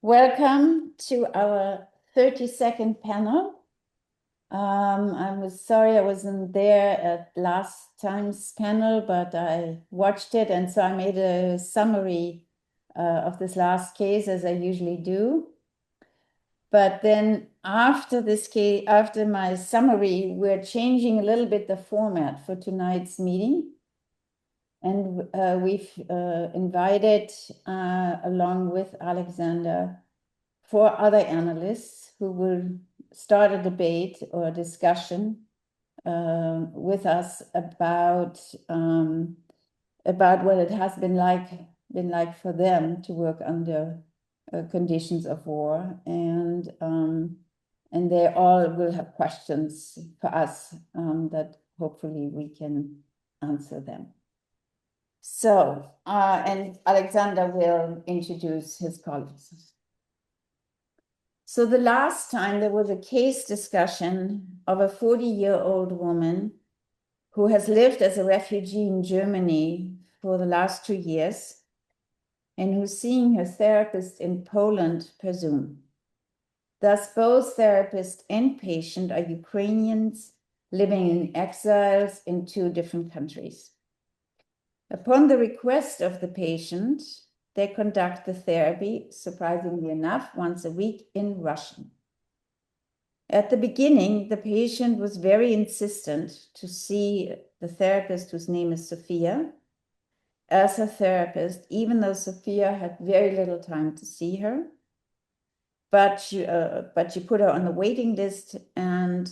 Welcome to our 30-second panel. I was sorry I wasn't there at last time's panel, but I watched it, and so I made a summary of this last case, as I usually do. But then after this case, after my summary, we're changing a little bit the format for tonight's meeting. And we've invited, along with Oleksandr, 4 other analysts who will start a debate or a discussion with us about what it has been like for them to work under conditions of war, and they all will have questions for us that hopefully we can answer them. So, and Oleksandr will introduce his colleagues. So the last time there was a case discussion of a 40-year-old woman who has lived as a refugee in Germany for the last 2 years and who's seeing her therapist in Poland per Zoom. Thus, both therapist and patient are Ukrainians living in exiles in 2 different countries. Upon the request of the patient, they conduct the therapy, surprisingly enough, once a week in Russian. At the beginning, the patient was very insistent to see the therapist, whose name is Sophia, as her therapist, even though Sophia had very little time to see her. But she put her on the waiting list, and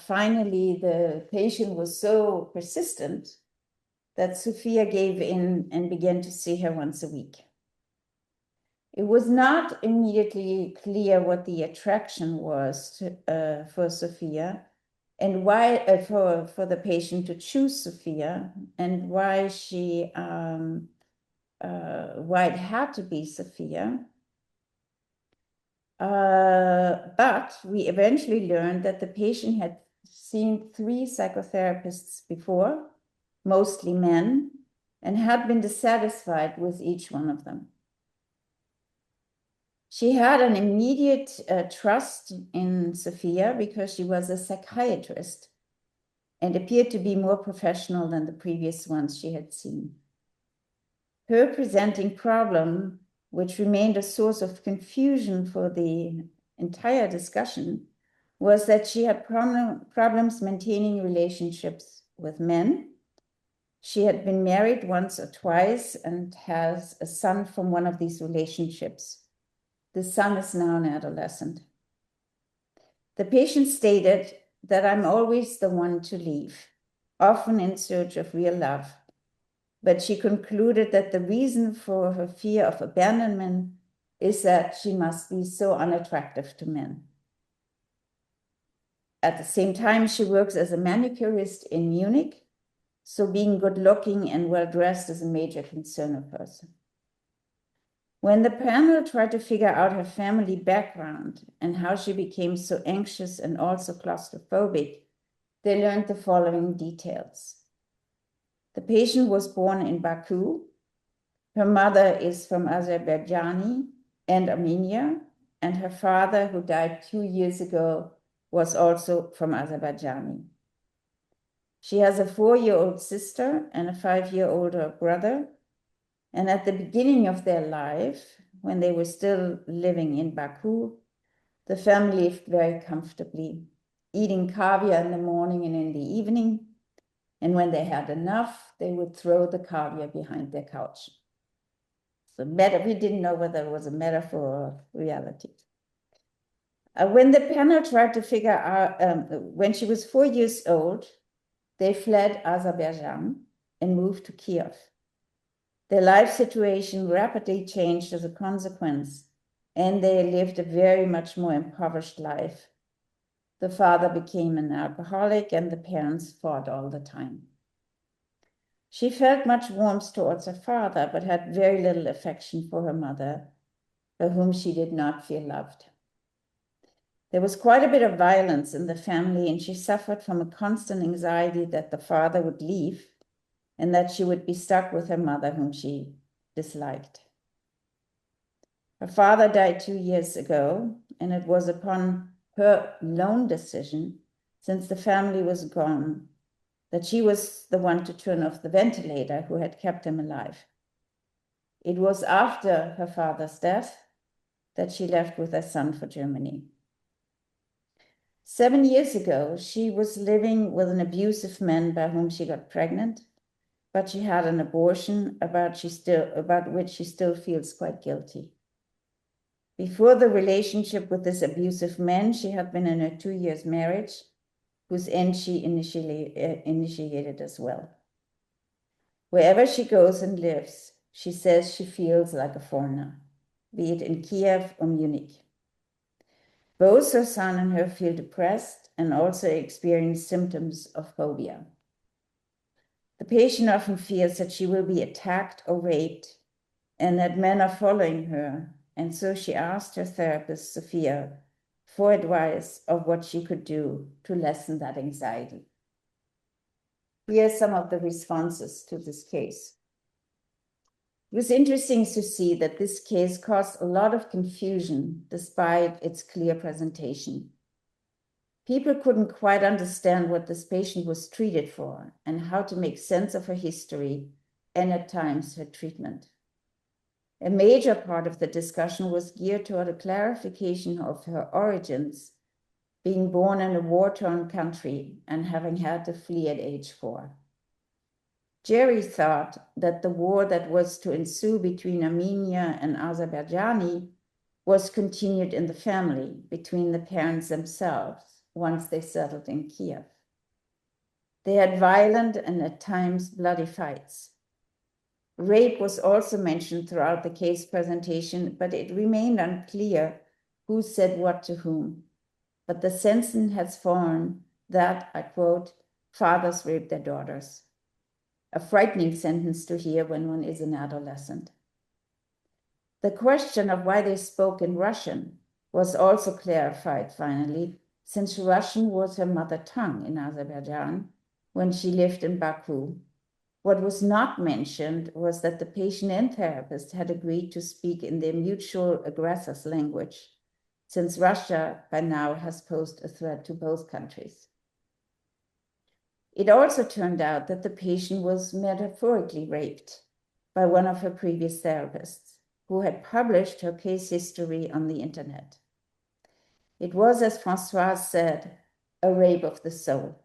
finally the patient was so persistent that Sophia gave in and began to see her once a week. It was not immediately clear what the attraction was for Sophia, and why for the patient to choose Sophia, and why it had to be Sophia. But we eventually learned that the patient had seen 3 psychotherapists before, mostly men, and had been dissatisfied with each one of them. She had an immediate trust in Sophia because she was a psychiatrist and appeared to be more professional than the previous ones she had seen. Her presenting problem, which remained a source of confusion for the entire discussion, was that she had problems maintaining relationships with men. She had been married once or twice and has a son from one of these relationships. The son is now an adolescent. The patient stated that I'm always the one to leave, often in search of real love. But she concluded that the reason for her fear of abandonment is that she must be so unattractive to men. At the same time, she works as a manicurist in Munich, so being good-looking and well-dressed is a major concern of hers. When the panel tried to figure out her family background and how she became so anxious and also claustrophobic, they learned the following details. The patient was born in Baku. Her mother is from Azerbaijan and Armenia, and her father, who died 2 years ago, was also from Azerbaijan. She has a 4-year-old sister and a 5-year-older brother. And at the beginning of their life, when they were still living in Baku, the family lived very comfortably, eating caviar in the morning and in the evening. And when they had enough, they would throw the caviar behind their couch. So we didn't know whether it was a metaphor or reality. When the panel tried to figure out, when she was 4 years old, they fled Azerbaijan and moved to Kiev. Their life situation rapidly changed as a consequence, and they lived a very much more impoverished life. The father became an alcoholic, and the parents fought all the time. She felt much warmth towards her father, but had very little affection for her mother, by whom she did not feel loved. There was quite a bit of violence in the family, and she suffered from a constant anxiety that the father would leave and that she would be stuck with her mother, whom she disliked. Her father died 2 years ago, and it was upon her lone decision, since the family was gone, that she was the one to turn off the ventilator who had kept him alive. It was after her father's death that she left with her son for Germany. 7 years ago, she was living with an abusive man by whom she got pregnant, but she had an abortion about which she still feels quite guilty. Before the relationship with this abusive man, she had been in a 2-year marriage, whose end she initiated as well. Wherever she goes and lives, she says she feels like a foreigner, be it in Kiev or Munich. Both her son and her feel depressed and also experience symptoms of phobia. The patient often fears that she will be attacked or raped and that men are following her, and so she asked her therapist, Sophia, for advice of what she could do to lessen that anxiety. Here are some of the responses to this case. It was interesting to see that this case caused a lot of confusion despite its clear presentation. People couldn't quite understand what this patient was treated for and how to make sense of her history and at times her treatment. A major part of the discussion was geared toward a clarification of her origins, being born in a war-torn country and having had to flee at age 4. Jerry thought that the war that was to ensue between Armenia and Azerbaijan was continued in the family between the parents themselves once they settled in Kiev. They had violent and at times bloody fights. Rape was also mentioned throughout the case presentation, but it remained unclear who said what to whom. But the sentence has formed that, I quote, fathers rape their daughters. A frightening sentence to hear when one is an adolescent. The question of why they spoke in Russian was also clarified finally, since Russian was her mother tongue in Azerbaijan when she lived in Baku. What was not mentioned was that the patient and therapist had agreed to speak in their mutual aggressor's language, since Russia by now has posed a threat to both countries. It also turned out that the patient was metaphorically raped by one of her previous therapists, who had published her case history on the internet. It was, as Françoise said, a rape of the soul.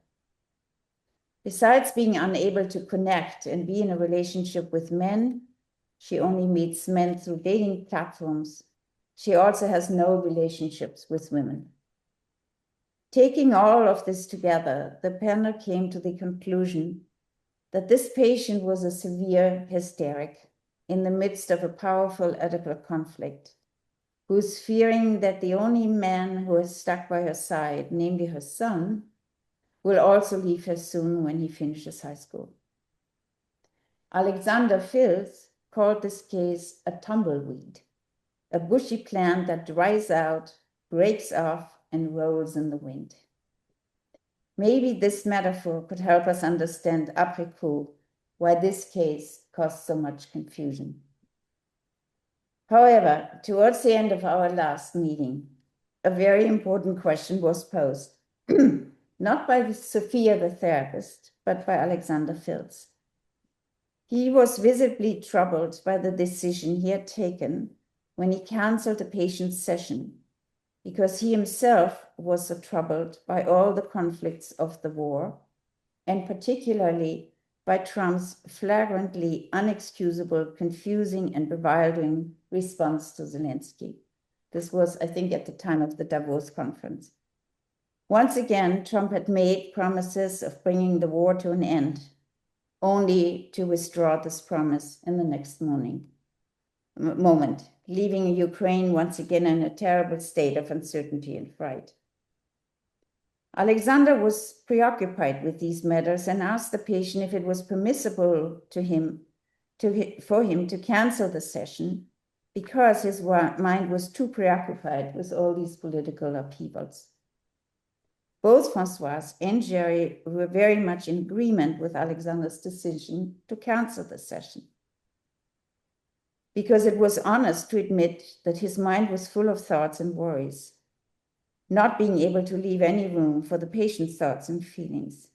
Besides being unable to connect and be in a relationship with men, she only meets men through dating platforms. She also has no relationships with women. Taking all of this together, the panel came to the conclusion that this patient was a severe hysteric in the midst of a powerful ethical conflict, who's fearing that the only man who is stuck by her side, namely her son, will also leave her soon when he finishes high school. Oleksandr Filts called this case a tumbleweed, a bushy plant that dries out, breaks off, and rolls in the wind. Maybe this metaphor could help us understand après coup why this case caused so much confusion. However, towards the end of our last meeting, a very important question was posed, not by Sophia the therapist, but by Oleksandr Filts. He was visibly troubled by the decision he had taken when he canceled the patient's session, because he himself was so troubled by all the conflicts of the war, and particularly by Trump's flagrantly unexcusable, confusing, and bewildering response to Zelensky. This was, I think, at the time of the Davos conference. Once again, Trump had made promises of bringing the war to an end, only to withdraw this promise in the next moment, leaving Ukraine once again in a terrible state of uncertainty and fright. Oleksandr was preoccupied with these matters and asked the patient if it was permissible for him to cancel the session because his mind was too preoccupied with all these political upheavals. Both Françoise and Jerry were very much in agreement with Oleksandr's decision to cancel the session. because it was honest to admit that his mind was full of thoughts and worries, not being able to leave any room for the patient's thoughts and feelings.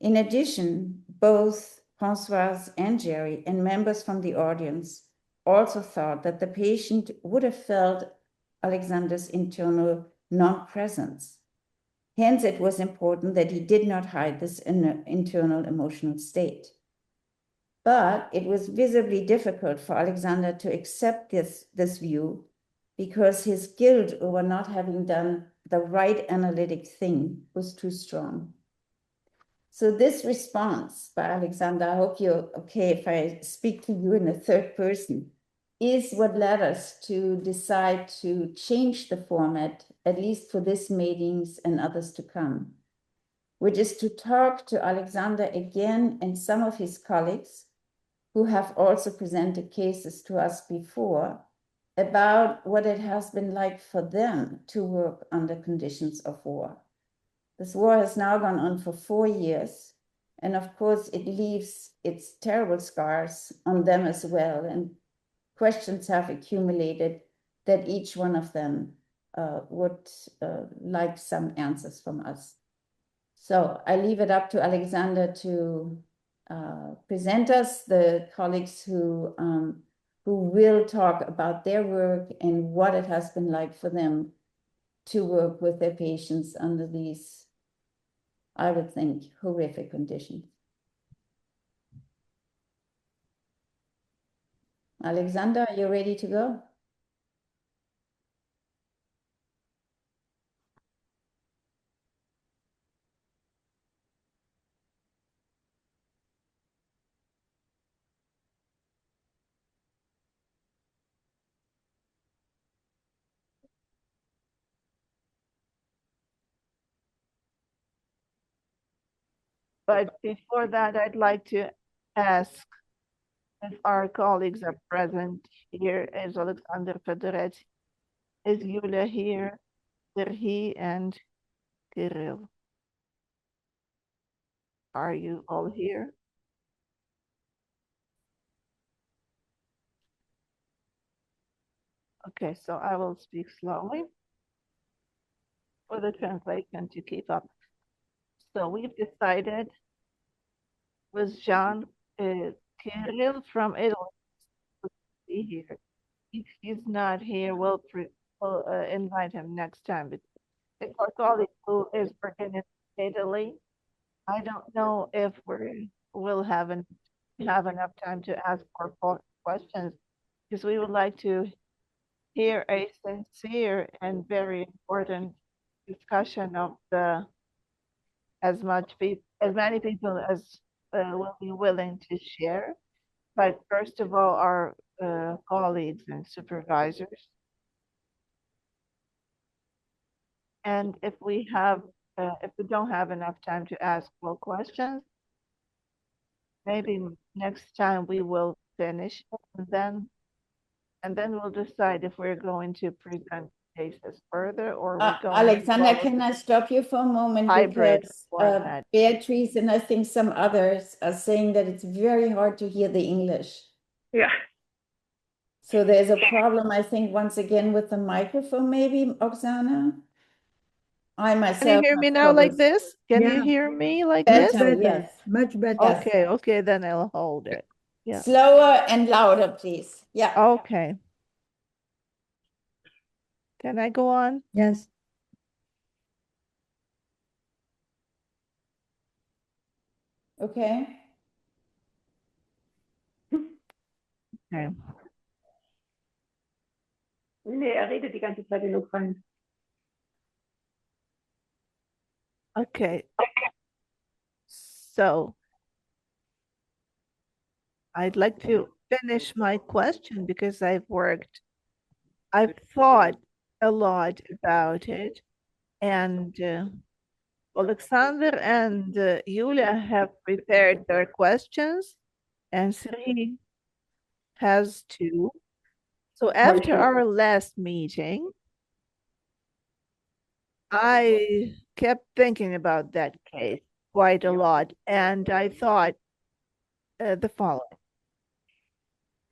In addition, both Françoise and Jerry and members from the audience also thought that the patient would have felt Oleksandr's internal non-presence. Hence, it was important that he did not hide this internal emotional state. But it was visibly difficult for Oleksandr to accept this view because his guilt over not having done the right analytic thing was too strong. So this response by Oleksandr, I hope you're okay if I speak to you in the third person, is what led us to decide to change the format, at least for this meetings and others to come, which is to talk to Oleksandr again and some of his colleagues who have also presented cases to us before about what it has been like for them to work under conditions of war. This war has now gone on for 4 years, and of course it leaves its terrible scars on them as well, and questions have accumulated that each one of them would like some answers from us. So I leave it up to Oleksandr to present us the colleagues who will talk about their work and what it has been like for them to work with their patients under these, I would think, horrific conditions. Oleksandr, are you ready to go? But before that, I'd like to ask if our colleagues are present here. Is Oleksandr Fedorets? Is Yulia here? Serhiy and Kirill. Are you all here? Okay, so I will speak slowly for the translation to keep up. So we've decided with Jeanne, Kirill from Italy to be here. If he's not here, we'll invite him next time. But if our colleague who is working in Italy, I don't know if we'll have enough time to ask for questions, because we would like to hear a sincere and very important discussion of as many people as will be willing to share. But first of all, our colleagues and supervisors. And if we don't have enough time to ask more questions, maybe next time we will finish and then we'll decide if we're going to present cases further or we're going Oleksandr, can I stop you for a moment? Hybrid because format. Beatrice and I think some others are saying that it's very hard to hear the English. Yeah. So there's a problem, I think, once again with the microphone, maybe, Oksana? I myself. Can you hear me now like this? Can you Yeah. hear me like Better, this? Better, yes. much better. Yes. Okay, then I'll hold it. Yeah. Slower and louder, please. Yeah. Okay. Can I go on? Yes. Okay. Okay. Nee, redet die ganze Zeit in Ukraine. Okay. So I'd like to finish my question because I've thought a lot about it. And Oleksandr and Yulia have prepared their questions, and Serhiy has too. So after our last meeting, I kept thinking about that case quite a lot, and I thought the following.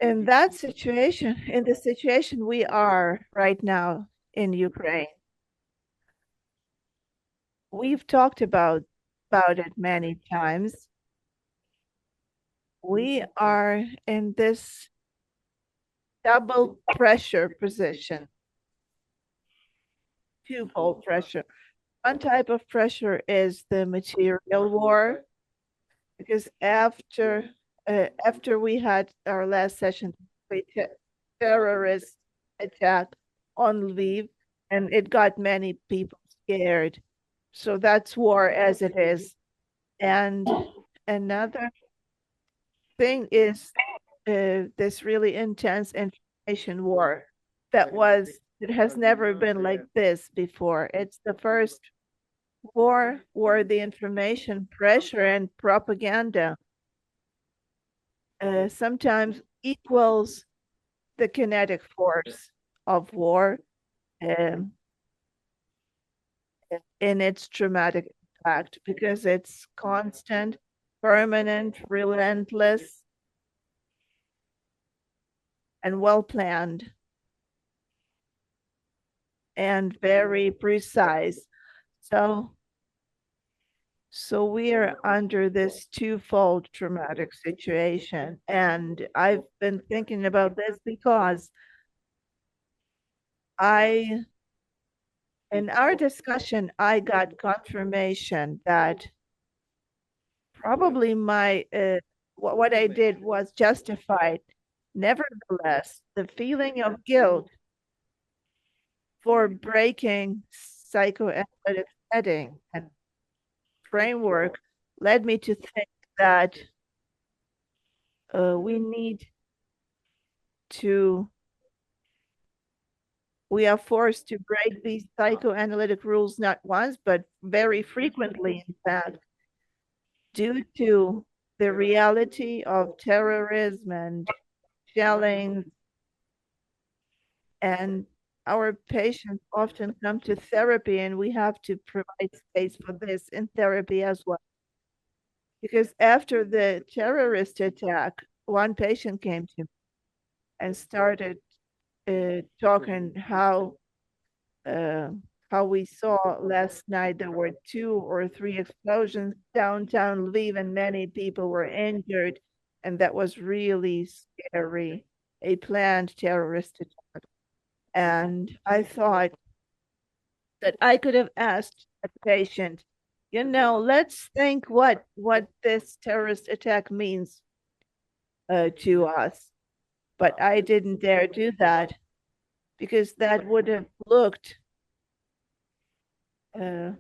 in that situation, in the situation we are right now in Ukraine, we've talked about it many times. We are in this double pressure position, twofold pressure. One type of pressure is the material war, because after we had our last session, terrorist attack on Lviv, and it got many people scared. So that's war as it is. And another thing is this really intense information war it has never been like this before. It's the first war where the information pressure and propaganda sometimes equals the kinetic force of war um, in its traumatic impact, because it's constant, permanent, relentless, and well planned, and very precise. So we are under this twofold traumatic situation. And I've been thinking about this because in our discussion, I got confirmation that probably what I did was justified. Nevertheless, the feeling of guilt for breaking psychoanalytic setting and framework led me to think that we are forced to break these psychoanalytic rules not once, but very frequently, in fact, due to the reality of terrorism and shelling. And our patients often come to therapy, and we have to provide space for this in therapy as well. Because after the terrorist attack, one patient came to me and started talking how we saw last night there were 2 or 3 explosions downtown Lviv and many people were injured, and that was really scary, a planned terrorist attack. And I thought that I could have asked a patient, let's think what this terrorist attack means to us. But I didn't dare do that, because that would have looked that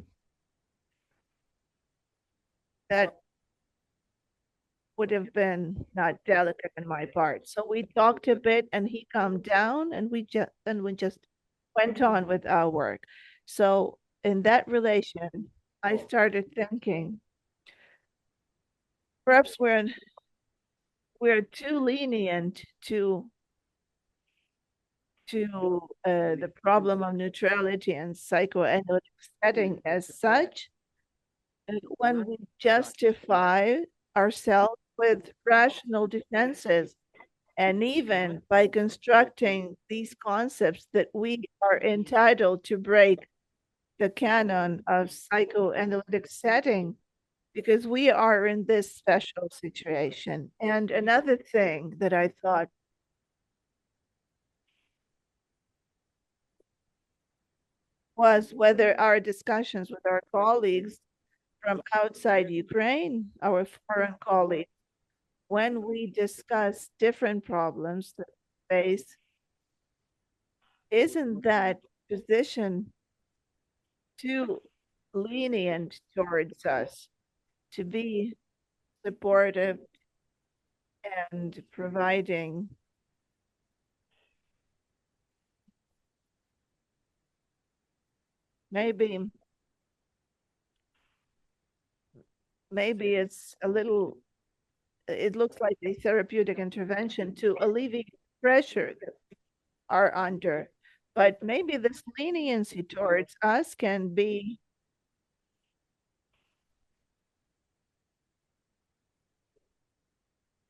would have been not delicate on my part. So we talked a bit, and he calmed down, and we just went on with our work. So in that relation, I started thinking, perhaps we're too lenient to the problem of neutrality and psychoanalytic setting as such, when we justify ourselves with rational defenses, and even by constructing these concepts that we are entitled to break the canon of psychoanalytic setting, because we are in this special situation. And another thing that I thought was whether our discussions with our colleagues from outside Ukraine, our foreign colleagues, when we discuss different problems that we face, isn't that position too lenient towards us to be supportive and providing maybe it's a little, it looks like a therapeutic intervention to alleviate pressure that we are under. But maybe this leniency towards us can be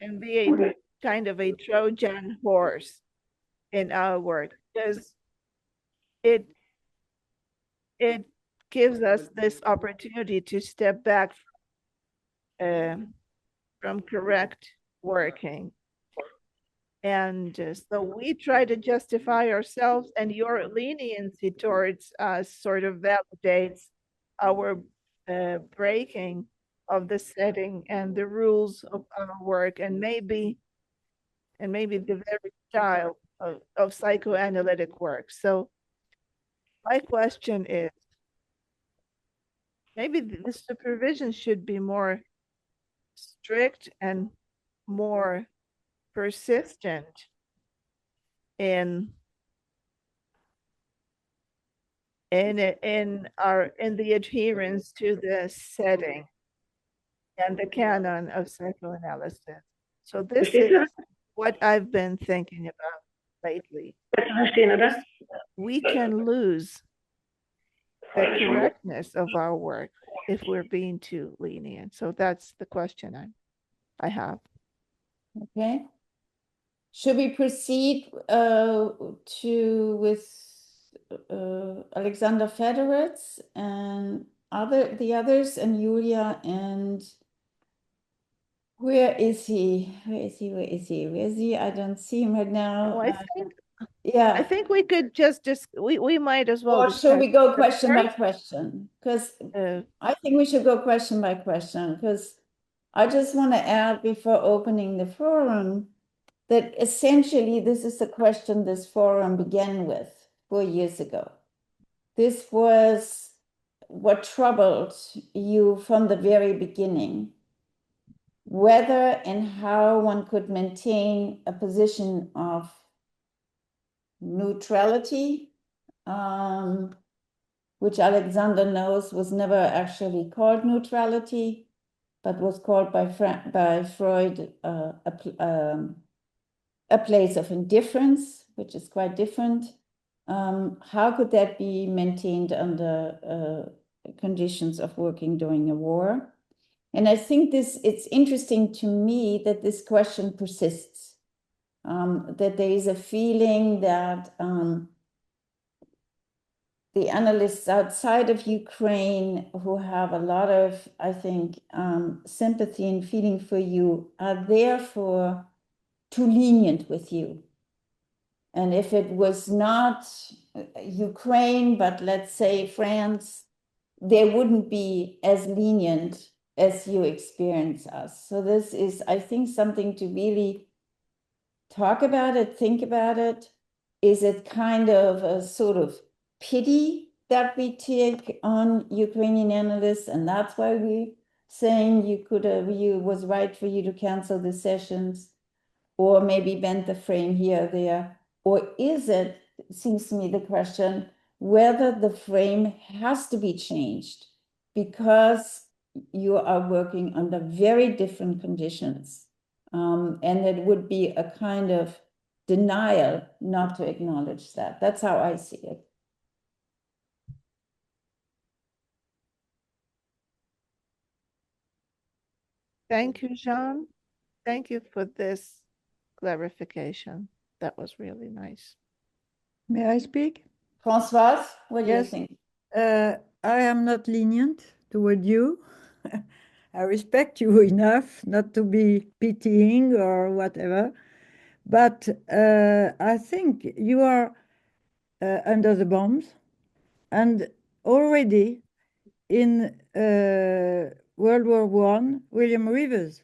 a kind of a Trojan horse in our work, because it gives us this opportunity to step back from correct working. And so we try to justify ourselves, and your leniency towards us sort of validates our breaking of the setting and the rules of our work, and maybe the very style of psychoanalytic work. So my question is, maybe the supervision should be more strict and more persistent in the adherence to the setting and the canon of psychoanalysis. So this is what I've been thinking about lately. We can lose the correctness of our work if we're being too lenient. So that's the question I have. Okay. Should we proceed with Alexander Federitz and the others, and Julia, and where is he? I don't see him right now. I think we could we might as well. Or should we go question by question? Because I think we should go question by question, because I just want to add before opening the forum that essentially this is the question this forum began with 4 years ago. This was what troubled you from the very beginning, whether and how one could maintain a position of neutrality, which Alexander knows was never actually called neutrality, but was called by Freud a place of indifference, which is quite different. How could that be maintained under conditions of working during a war? And I think it's interesting to me that this question persists, that there is a feeling that the analysts outside of Ukraine who have a lot of, I think, sympathy and feeling for you are therefore too lenient with you. And if it was not Ukraine, but let's say France, they wouldn't be as lenient as you experience us. So this is, I think, something to really talk about it, think about it. Is it kind of a sort of pity that we take on Ukrainian analysts, and that's why we're saying you was right for you to cancel the sessions, or maybe bend the frame here or there? Or is it seems to me the question whether the frame has to be changed because you are working under very different conditions, and it would be a kind of denial not to acknowledge that. That's how I see it. Thank you, Jeanne. Thank you for this clarification. That was really nice. May I speak? Françoise, what do you Yes. think? I am not lenient toward you. I respect you enough not to be pitying or whatever. But I think you are under the bombs. And already in World War I, William Rivers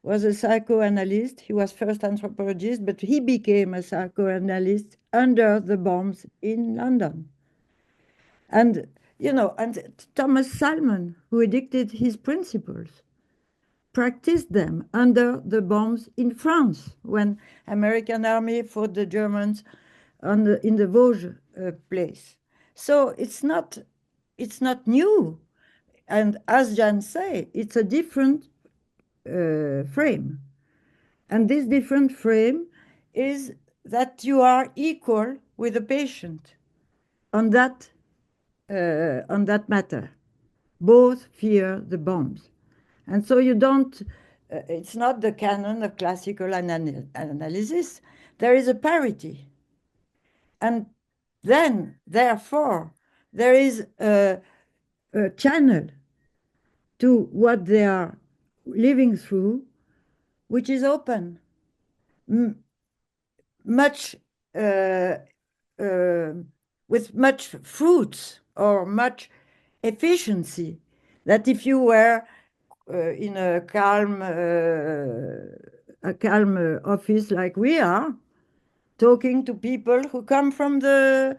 was a psychoanalyst. He was first anthropologist, but he became a psychoanalyst under the bombs in London. And, and Thomas Salmon, who edicted his principles, practiced them under the bombs in France when American army fought the Germans in the Vosges place. So it's not new. And as Jeanne say, it's a different frame. And this different frame is that you are equal with the patient on that matter. Both fear the bombs. And so you don't it's not the canon of classical analysis. There is a parity. And then, therefore, there is a channel to what they are living through, which is open, much with much fruits or much efficiency, that if you were in a calm office like we are, talking to people who come from their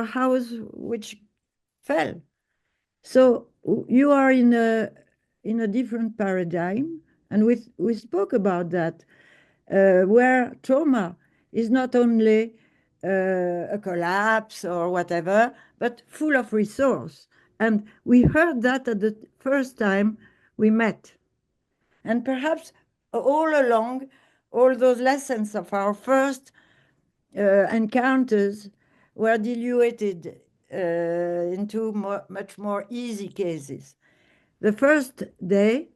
house which fell. So you are in a different paradigm, and we spoke about that, where trauma is not only a collapse or whatever, but full of resource. And we heard that at the first time we met. And perhaps all along, all those lessons of our first encounters were diluted into much more easy cases. The first day,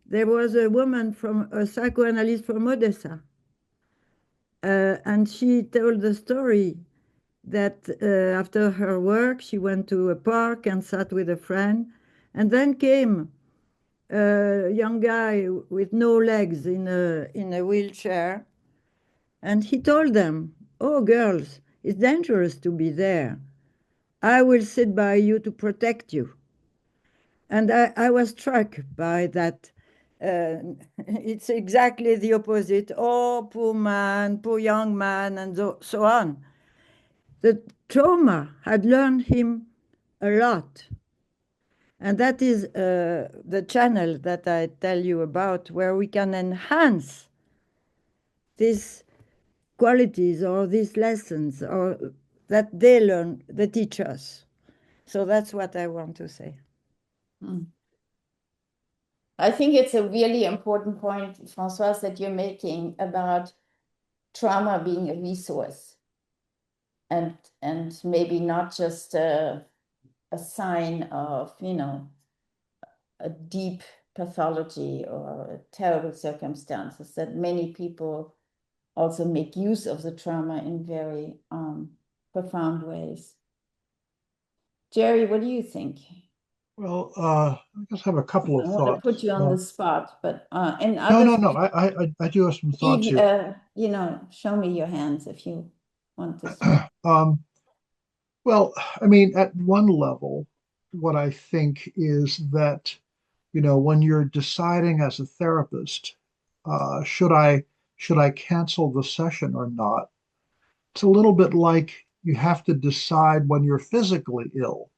there was a woman a psychoanalyst from Odessa, and she told the story that after her work, she went to a park and sat with a friend, and then came a young guy with no legs in a wheelchair, and he told them, "Oh, girls, it's dangerous to be there. I will sit by you to protect you." And I was struck by that. It's exactly the opposite. Oh, poor man, poor young man, and so on. The trauma had learned him a lot. And that is the channel that I tell you about, where we can enhance these qualities or these lessons or that they learn, they teach us. So that's what I want to say. I think it's a really important point, Françoise, that you're making about trauma being a resource and maybe not just a sign of, a deep pathology or terrible circumstances, that many people also make use of the trauma in very profound ways. Jerry, what do you think? Well, I guess I have a couple of I thoughts. want to put you on the spot, but and no. I do have some thoughts here. Show me your hands if you want to speak. Well, I mean, at one level, what I think is that, when you're deciding as a therapist, should I cancel the session or not? It's a little bit like you have to decide when you're physically ill.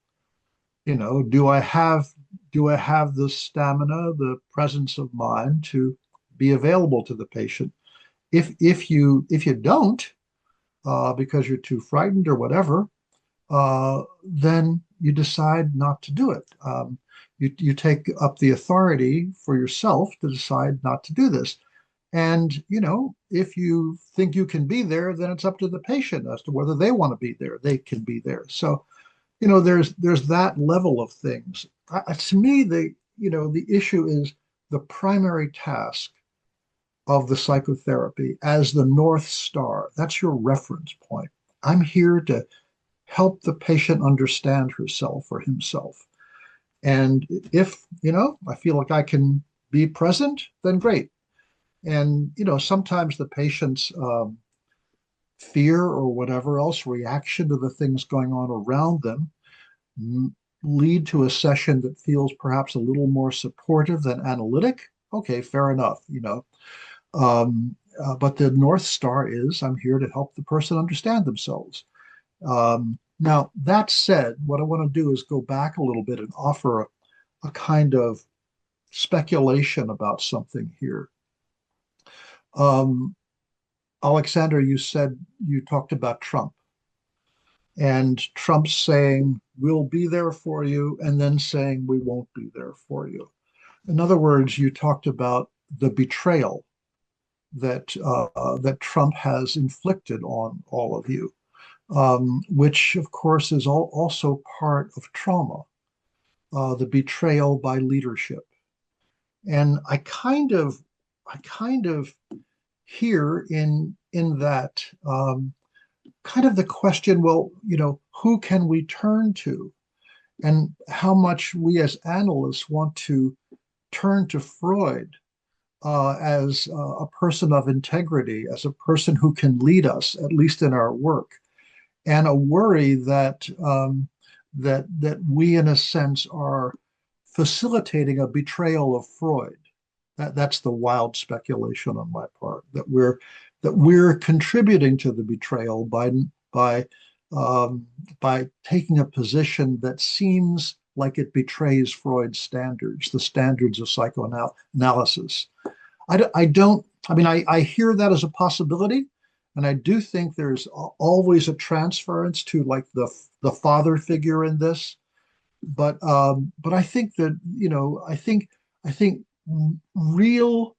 Do I have the stamina, the presence of mind to be available to the patient? If you don't, because you're too frightened or whatever, then you decide not to do it. You take up the authority for yourself to decide not to do this. And, if you think you can be there, then it's up to the patient as to whether they want to be there. They can be there. So, there's that level of things. To me, the issue is the primary task of the psychotherapy as the North Star. That's your reference point. I'm here to help the patient understand herself or himself. And if, I feel like I can be present, then great. And, sometimes the patient's fear or whatever else, reaction to the things going on around them, lead to a session that feels perhaps a little more supportive than analytic. Okay, fair enough, but the North Star is I'm here to help the person understand themselves. Now, that said, what I want to do is go back a little bit and offer a kind of speculation about something here. Oleksandr, you talked about Trump, and Trump saying, we'll be there for you, and then saying, we won't be there for you. In other words, you talked about the betrayal that Trump has inflicted on all of you, which, of course, is also part of trauma, the betrayal by leadership. And I kind of hear in that kind of the question, well, who can we turn to? And how much we as analysts want to turn to Freud as a person of integrity, as a person who can lead us, at least in our work, and a worry that that we, in a sense, are facilitating a betrayal of Freud. That's the wild speculation on my part, that we're contributing to the betrayal by taking a position that seems like it betrays Freud's standards, the standards of psychoanalysis. I hear that as a possibility, and I do think there's always a transference to like the father figure in this. But I think that, I think real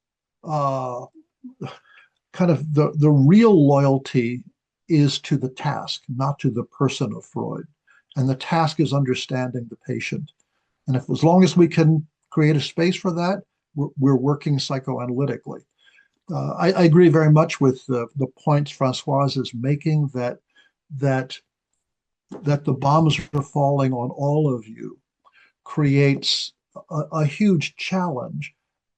kind of the real loyalty is to the task, not to the person of Freud. And the task is understanding the patient. And if, as long as we can create a space for that, we're working psychoanalytically. I agree very much with the points Françoise is making, that the bombs are falling on all of you creates a huge challenge,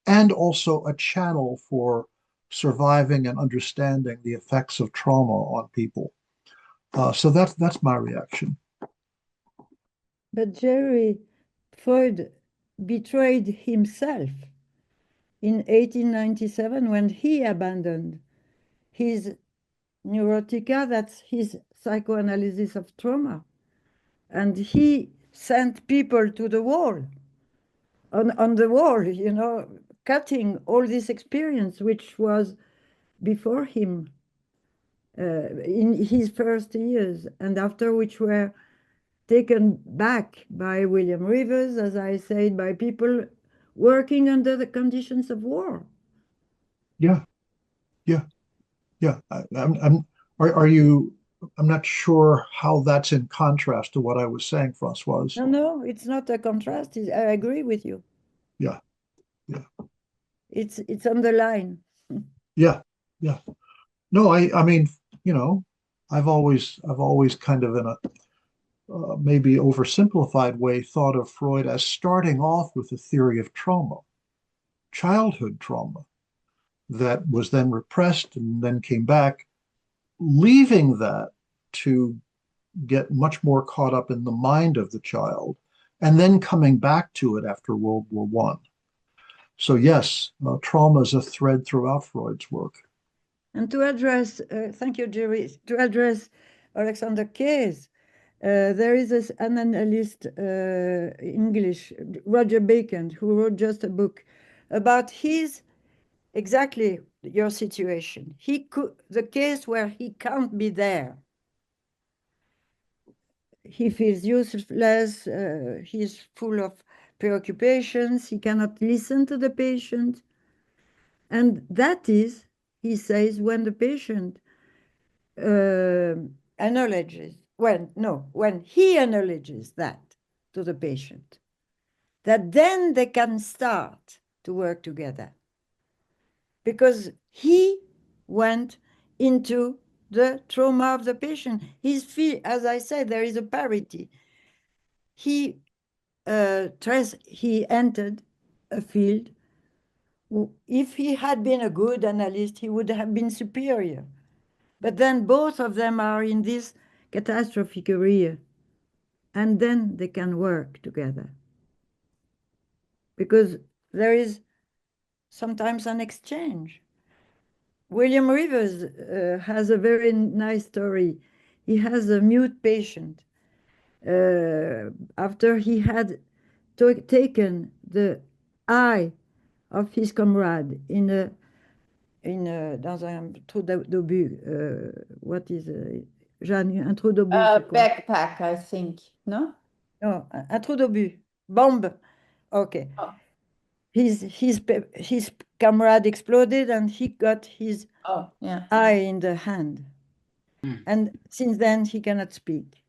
and also a channel for surviving and understanding the effects of trauma on people. So that's my reaction. But Jerry, Freud betrayed himself in 1897 when he abandoned his neurotica, that's his psychoanalysis of trauma. And he sent people to the wall, on the wall, cutting all this experience, which was before him in his first years, and after which were taken back by William Rivers, as I said, by people working under the conditions of war. Yeah. Are you? I'm not sure how that's in contrast to what I was saying, Françoise. No, it's not a contrast. I agree with you. Yeah. It's on the line. Yeah. No, I mean, I've always kind of in a maybe oversimplified way thought of Freud as starting off with a theory of trauma, childhood trauma, that was then repressed and then came back, leaving that to get much more caught up in the mind of the child, and then coming back to it after World War I. So yes, trauma is a thread throughout Freud's work. And to address, thank you, Jerry, to address Oleksandr's case, there is an analyst, English, Roger Bacon, who wrote just a book about exactly your situation. The case where he can't be there. He feels useless, he's full of preoccupations, he cannot listen to the patient. And that is, he says, when the patient acknowledges, when he acknowledges that to the patient, that then they can start to work together. Because he went into the trauma of the patient. As I said, there is a parity. He entered a field. If he had been a good analyst, he would have been superior. But then both of them are in this catastrophic career, and then they can work together. Because there is sometimes an exchange. William Rivers has a very nice story. He has a mute patient. After he had taken the eye of his comrade dans un trou d'obus. What is Jeanne, un trou d'obus? Backpack, I think, no? No, un trou d'obus. Bombe. Okay. Oh. His comrade exploded and he got his eye in the hand. And since then he cannot speak.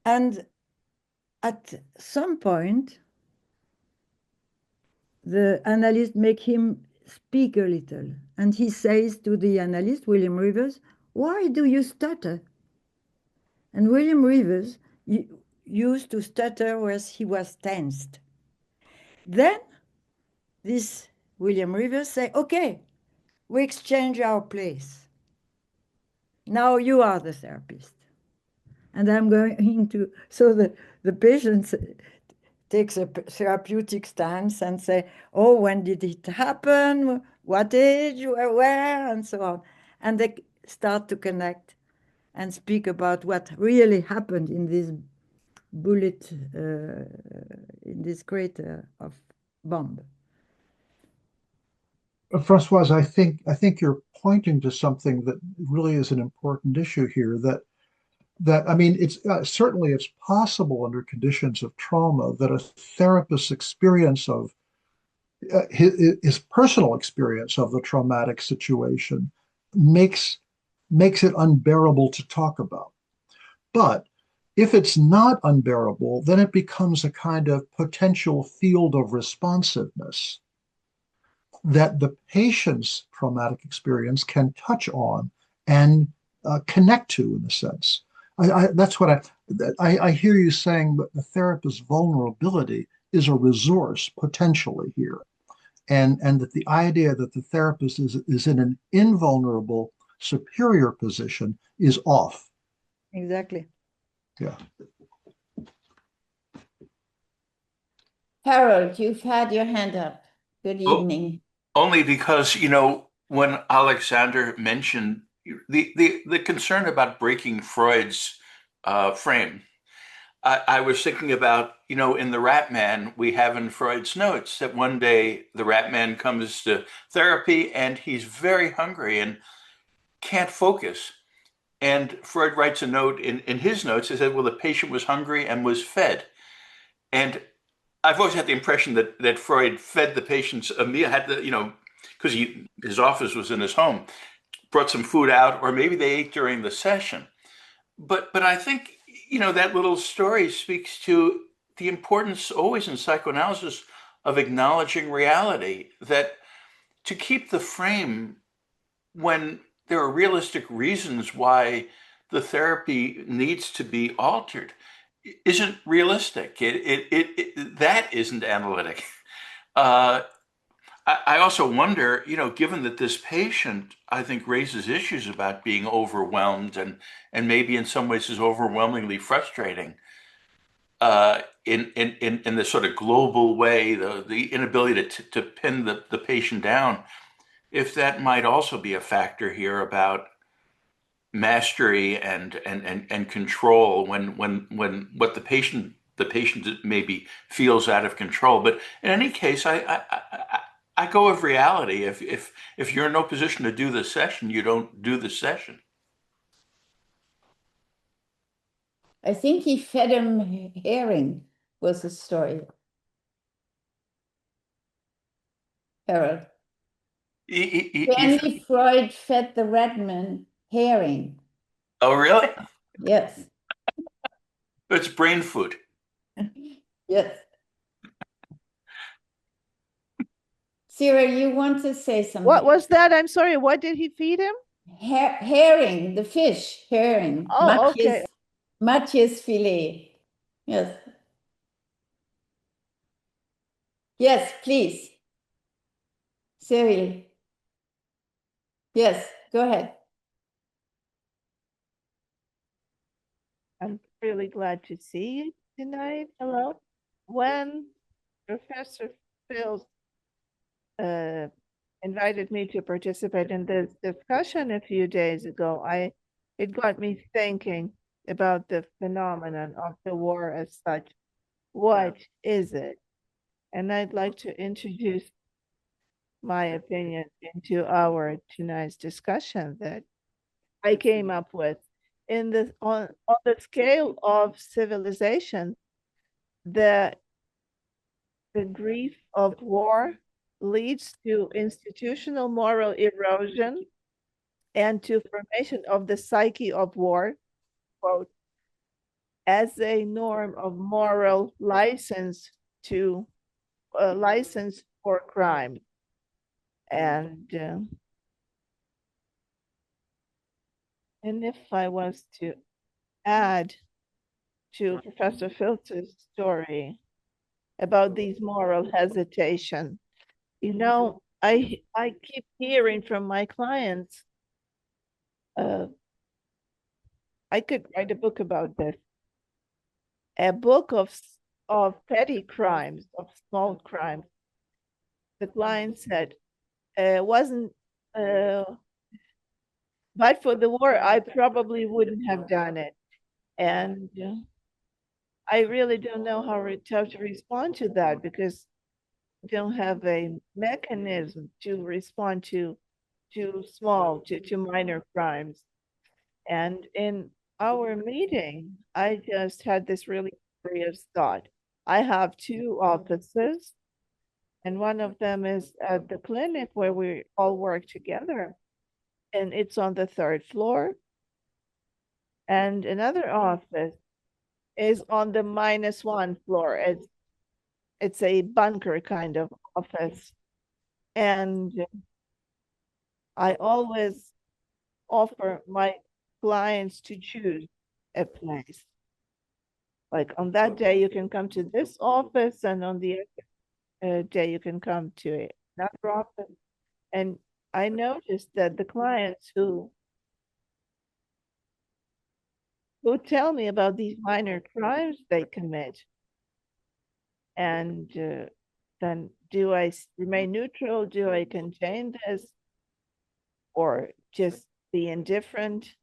And at some point, the analyst make him speak a little. And he says to the analyst, William Rivers, "Why do you stutter?" And William Rivers used to stutter whereas he was tensed. Then this William Rivers say, "Okay, we exchange our place. Now you are the therapist." And I'm going to, so the patient takes a therapeutic stance and say, "Oh, when did it happen? What age, where, and so on." And they start to connect and speak about what really happened in this bullet, in this crater of bomb. Françoise, I think you're pointing to something that really is an important issue here. That I mean, it's certainly it's possible under conditions of trauma that a therapist's experience of his personal experience of the traumatic situation makes it unbearable to talk about. But if it's not unbearable, then it becomes a kind of potential field of responsiveness that the patient's traumatic experience can touch on and connect to, in a sense. That's what I hear you saying, that the therapist's vulnerability is a resource potentially here, and that the idea that the therapist is in an invulnerable superior position is off. Exactly. Yeah. Harold, you've had your hand up. Good evening. Only because, when Oleksandr mentioned the concern about breaking Freud's frame, I was thinking about, in the Rat Man, we have in Freud's notes that one day the Rat Man comes to therapy and he's very hungry and can't focus. And Freud writes a note in his notes. He said, well, the patient was hungry and was fed. And I've always had the impression that Freud fed the patients a meal, had the, because his office was in his home, brought some food out, or maybe they ate during the session. But I think, that little story speaks to the importance always in psychoanalysis of acknowledging reality, that to keep the frame when there are realistic reasons why the therapy needs to be altered isn't realistic. That isn't analytic. I also wonder, given that this patient, I think, raises issues about being overwhelmed and maybe in some ways is overwhelmingly frustrating in this sort of global way, the inability to pin the patient down, if that might also be a factor here about mastery and control when what the patient maybe feels out of control. But in any case, I go with reality. If you're in no position to do the session, you don't do the session. I think he fed him herring, was the story. Harold. Stanley Freud fed the Redman herring. Oh, really? Yes. It's brain food. Yes. Sarah, you want to say something? What was that? I'm sorry. What did he feed him? Herring, the fish, herring. Oh, okay. Matjes filet. Yes. Yes, please. Cyril. Yes, go ahead. I'm really glad to see you tonight. Hello. When Professor Filts invited me to participate in this discussion a few days ago, it got me thinking about the phenomenon of the war as such. What is it? And I'd like to introduce my opinion into our tonight's discussion that I came up with. On the scale of civilization, the grief of war leads to institutional moral erosion and to formation of the psyche of war, quote, as a norm of moral license for crime. And if I was to add to Professor Filts' story about these moral hesitation, you know, I keep hearing from my clients, I could write a book about this, a book of petty crimes, of small crimes. The client said, wasn't, but for the war, I probably wouldn't have done it. And I really don't know how to respond to that, because we don't have a mechanism to respond to small, to minor crimes. And in our meeting, I just had this really curious thought. I have two offices, and one of them is at the clinic where we all work together, and it's on the 3rd floor. And another office is on the -1 floor. It's a bunker kind of office. And I always offer my clients to choose a place. Like on that day, you can come to this office, and on the other day, you can come to another office. And I noticed that the clients who tell me about these minor crimes they commit, and then do I remain neutral? Do I contain this, or just be indifferent?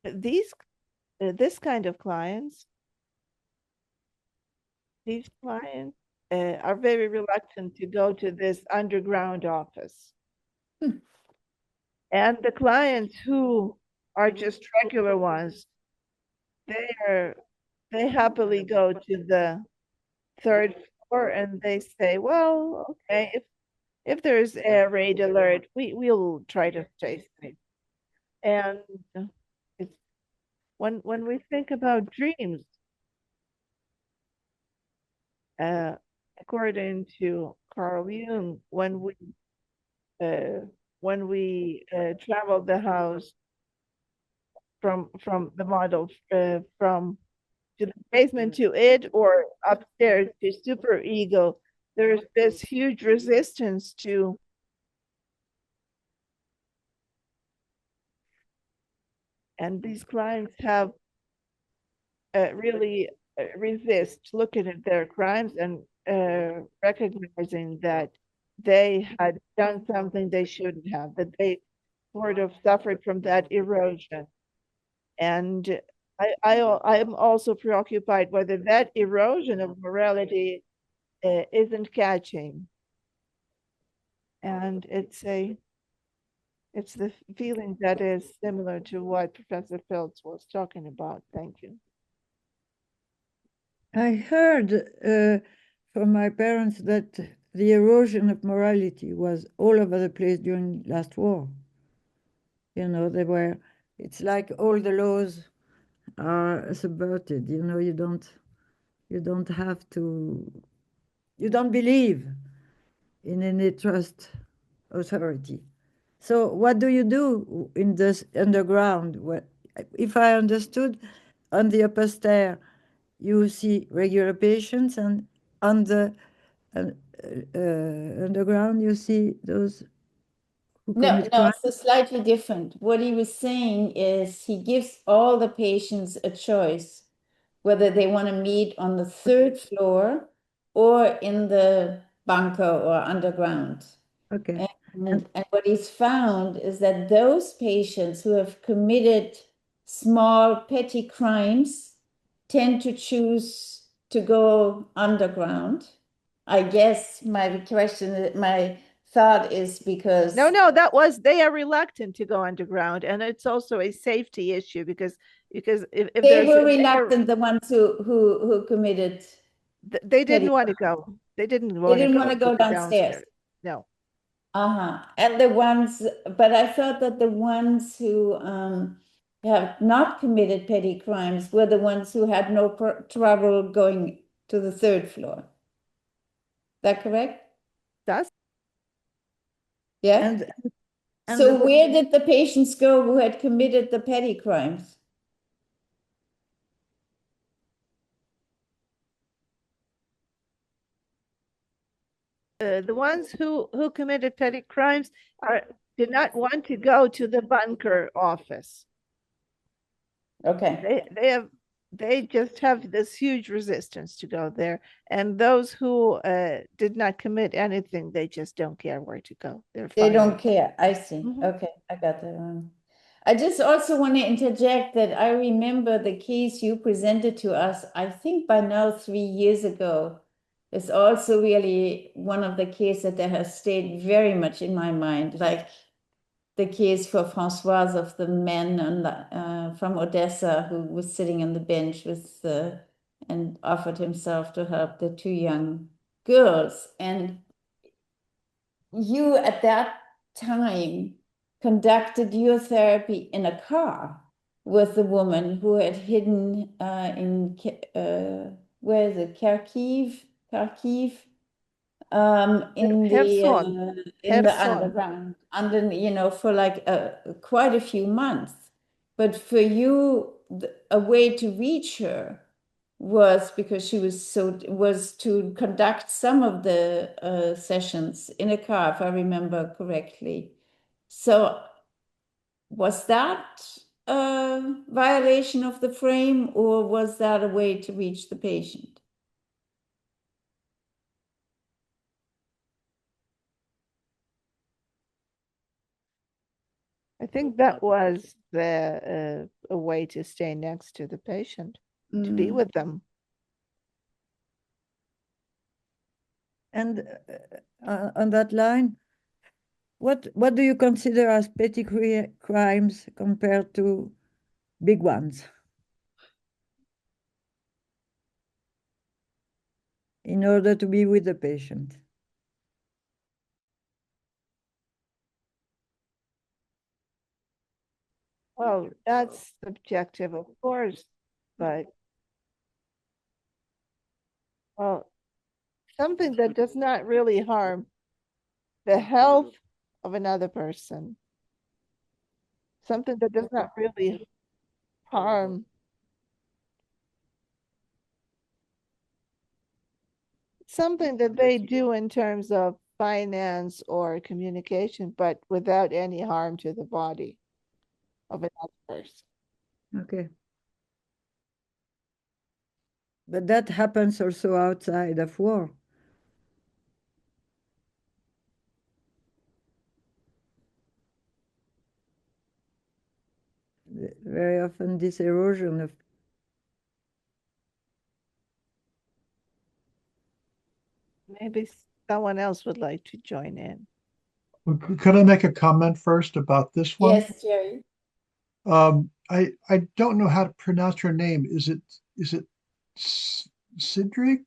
This kind of clients, these clients are very reluctant to go to this underground office. And the clients who are just regular ones, they happily go to the 3rd floor, and they say, well, okay, if there's a raid alert, we'll try to stay safe. And it's when we think about dreams, according to Carl Jung, when we traveled the house from the model from to the basement to it, or upstairs to super ego, there's this huge resistance to and these clients have really resist looking at their crimes and recognizing that they had done something they shouldn't have, that they sort of suffered from that erosion. And I'm also preoccupied whether that erosion of morality isn't catching. And it's the feeling that is similar to what Professor Filts was talking about. Thank you. I heard from my parents that the erosion of morality was all over the place during last war. You know, it's like all the laws are subverted. You know, you don't believe in any trust authority. So what do you do in this underground? If I understood, on the upper stair, you see regular patients, and on the underground, you see those who commit crime? it's slightly different. What he was saying is he gives all the patients a choice whether they want to meet on the 3rd floor or in the bunker or underground. Okay. And what he's found is that those patients who have committed small petty crimes tend to choose to go underground. I guess my thought is because No, they are reluctant to go underground, and it's also a safety issue because if they were reluctant, the ones who committed. They didn't want to go. They didn't want to go downstairs. No. And the ones, but I thought that the ones who have not committed petty crimes were the ones who had no trouble going to the 3rd floor. that correct? That's Yeah. And So where did the patients go who had committed the petty crimes? the ones who committed petty crimes did not want to go to the bunker office. Okay. They just have this huge resistance to go there, and those who did not commit anything, they just don't care where to go. They fine don't with it. care. I see. Mhm. Okay, I got that wrong. I just also want to interject that I remember the case you presented to us, I think by now 3 years ago, is also really one of the cases that has stayed very much in my mind, like the case for Françoise of the man from Odessa who was sitting on the bench with and offered himself to help the two young girls. And you at that time conducted your therapy in a car with the woman who had hidden in where is it, Kharkiv, in Kherson. the underground, for like quite a few months. But for you, a way to reach her was because she was to conduct some of the sessions in a car, if I remember correctly. So was that a violation of the frame, or was that a way to reach the patient? I think that was a way to stay next to the patient, to be with them. And on that line, what do you consider as petty crimes compared to big ones? In order to be with the patient. Well, that's subjective, of course, but well, something that does not really harm the health of another person, something that does not really harm something that they do in terms of finance or communication, but without any harm to the body of another person. Okay. But that happens also outside of war. Very often this erosion of Maybe someone else would like to join in. Could I make a comment first about this one? Yes, Jerry. I don't know how to pronounce your name. Is it Cedric?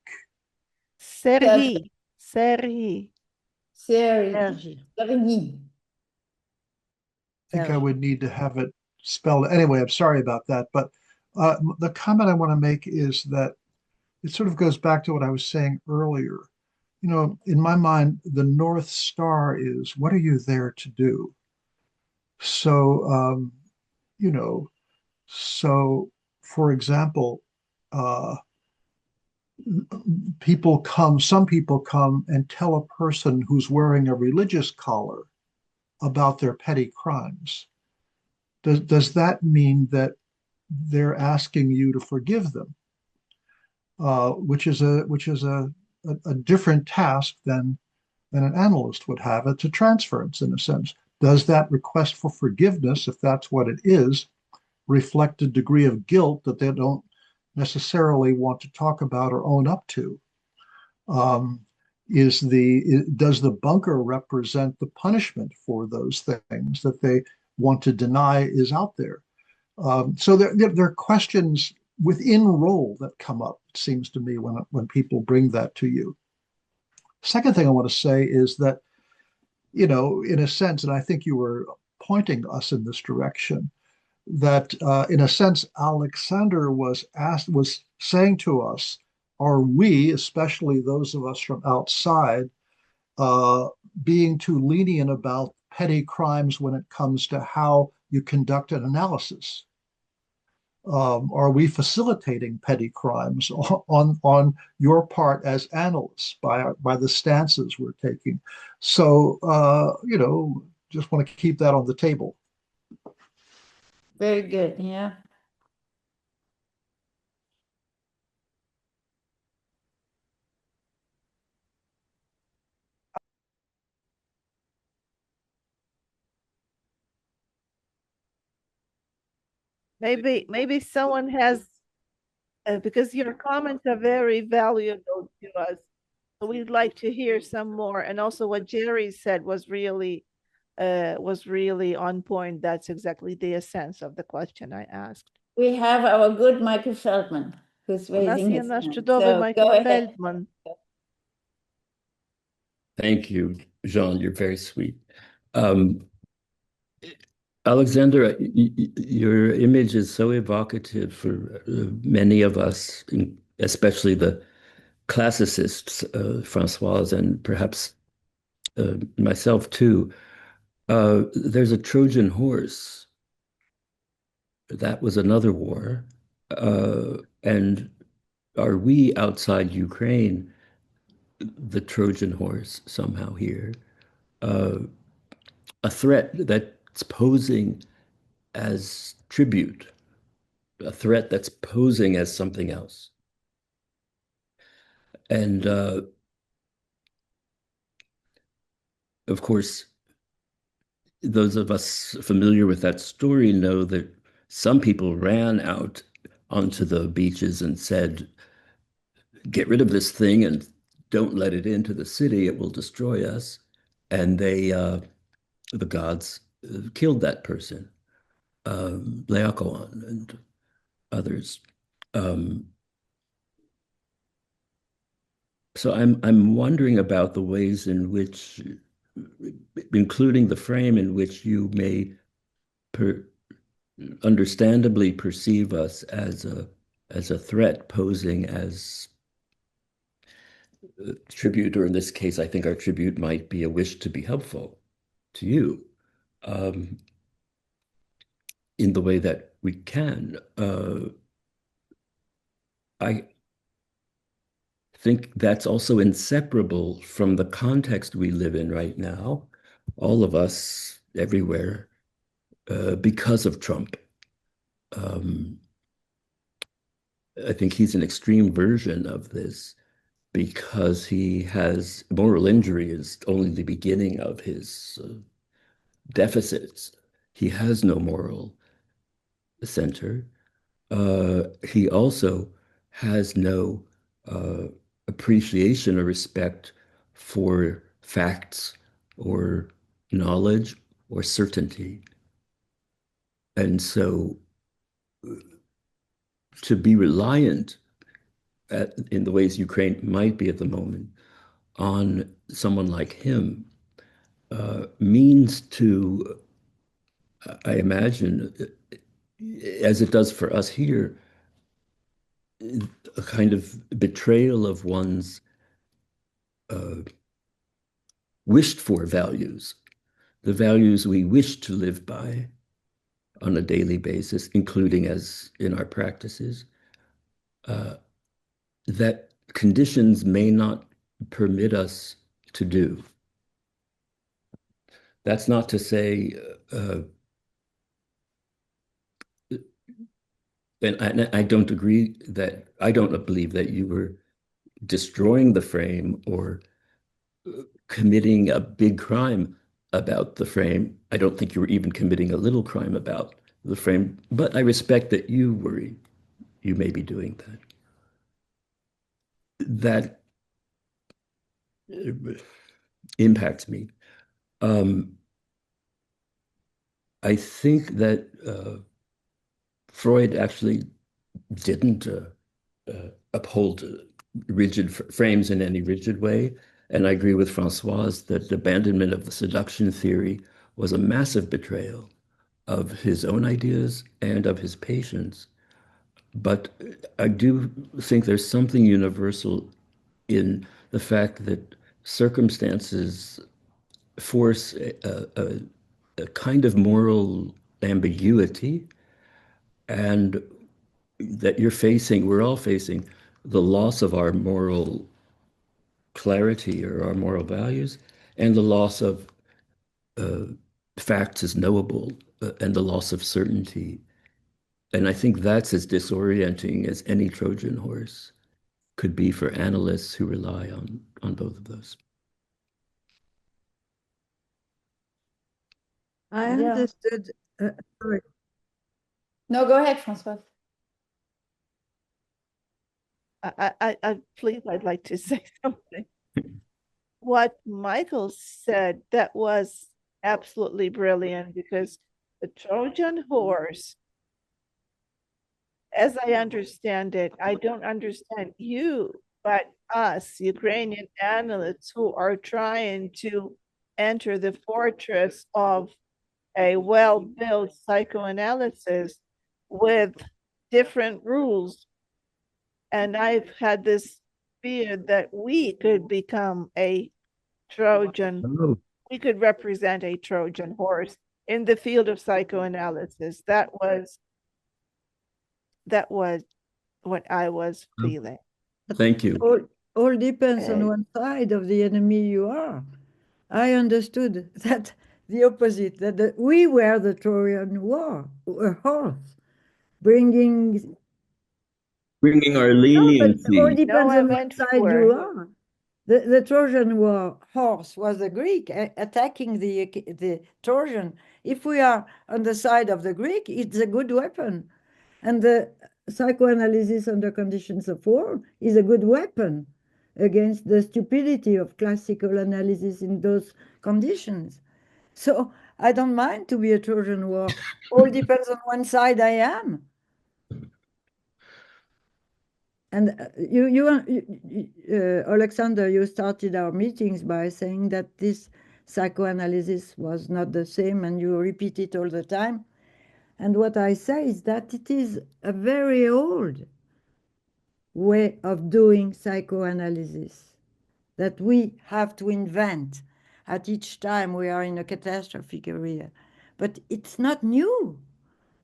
Serhi. Sergi. I think I would need to have it spelled. Anyway, I'm sorry about that. But the comment I want to make is that it sort of goes back to what I was saying earlier. You know, in my mind, the North Star is what are you there to do? So, so for example, some people come and tell a person who's wearing a religious collar about their petty crimes. Does that mean that they're asking you to forgive them? Which is a different task than an analyst would have. It's a transference in a sense. Does that request for forgiveness, if that's what it is, reflect a degree of guilt that they don't necessarily want to talk about or own up to? Does the bunker represent the punishment for those things that they want to deny is out there? So there are questions within role that come up, it seems to me, when people bring that to you. Second thing I want to say is that, in a sense, and I think you were pointing us in this direction, that in a sense, Oleksandr was saying to us are we, especially those of us from outside, uh, being too lenient about petty crimes when it comes to how you conduct an analysis? Are we facilitating petty crimes on your part as analysts by the stances we're taking? So just want to keep that on the table. Very good. Yeah. Maybe someone has, because your comments are very valuable to us. So we'd like to hear some more. And also what Jerry said was really on point. That's exactly the essence of the question I asked. We have our good Michael Feldman who's raising his hand. So go ahead. Feldman. Thank you, Jeanne. You're very sweet. Oleksandr, your image is so evocative for many of us, especially the classicists, Françoise, and perhaps myself too. There's a Trojan horse. That was another war. And are we outside Ukraine the Trojan horse somehow here? A threat that's posing as tribute, a threat that's posing as something else. And of course, those of us familiar with that story know that some people ran out onto the beaches and said, get rid of this thing and don't let it into the city, it will destroy us. And they, the gods, killed that person, Laocoon and others. So I'm wondering about the ways in which, including the frame in which you may understandably perceive us as a threat posing as a tribute, or in this case, I think our tribute might be a wish to be helpful to you in the way that we can. I think that's also inseparable from the context we live in right now, all of us everywhere, because of Trump. I think he's an extreme version of this because he has moral injury is only the beginning of his deficits. He has no moral center. He also has no appreciation or respect for facts or knowledge or certainty. And so to be reliant in the ways Ukraine might be at the moment on someone like him means to, I imagine, as it does for us here, a kind of betrayal of one's wished for values, the values we wish to live by on a daily basis, including as in our practices, that conditions may not permit us to do. That's not to say, and I don't agree that, I don't believe that you were destroying the frame or committing a big crime about the frame. I don't think you were even committing a little crime about the frame, but I respect that you worry you may be doing that. That impacts me. I think that Freud actually didn't uphold rigid frames in any rigid way. And I agree with Françoise that the abandonment of the seduction theory was a massive betrayal of his own ideas and of his patients. But I do think there's something universal in the fact that circumstances force a kind of moral ambiguity, and that we're all facing the loss of our moral clarity or our moral values, and the loss of facts as knowable, and the loss of certainty. And I think that's as disorienting as any Trojan horse could be for analysts who rely on both of those. I Yeah. understood. Sorry. No, go ahead, Françoise. Please, I'd like to say something. What Michael said, that was absolutely brilliant, because the Trojan horse, as I understand it, I don't understand you, but us, Ukrainian analysts who are trying to enter the fortress of a well-built psychoanalysis with different rules. And I've had this fear that we could become a Trojan, we could represent a Trojan horse in the field of psychoanalysis. That was what I was feeling. Thank you. All depends on one side of the enemy you are. I understood that the opposite, that we were the Trojan War, a horse, bringing Bringing our No, but leniency. all depends I on what went side for- you are. The Trojan War horse was the Greek attacking the Trojan. If we are on the side of the Greek, it's a good weapon. And the psychoanalysis under conditions of war is a good weapon against the stupidity of classical analysis in those conditions. So I don't mind to be a Trojan War. All depends on one side I am. And Oleksandr, you started our meetings by saying that this psychoanalysis was not the same, and you repeat it all the time. And what I say is that it is a very old way of doing psychoanalysis that we have to invent at each time we are in a catastrophic area. But it's not new.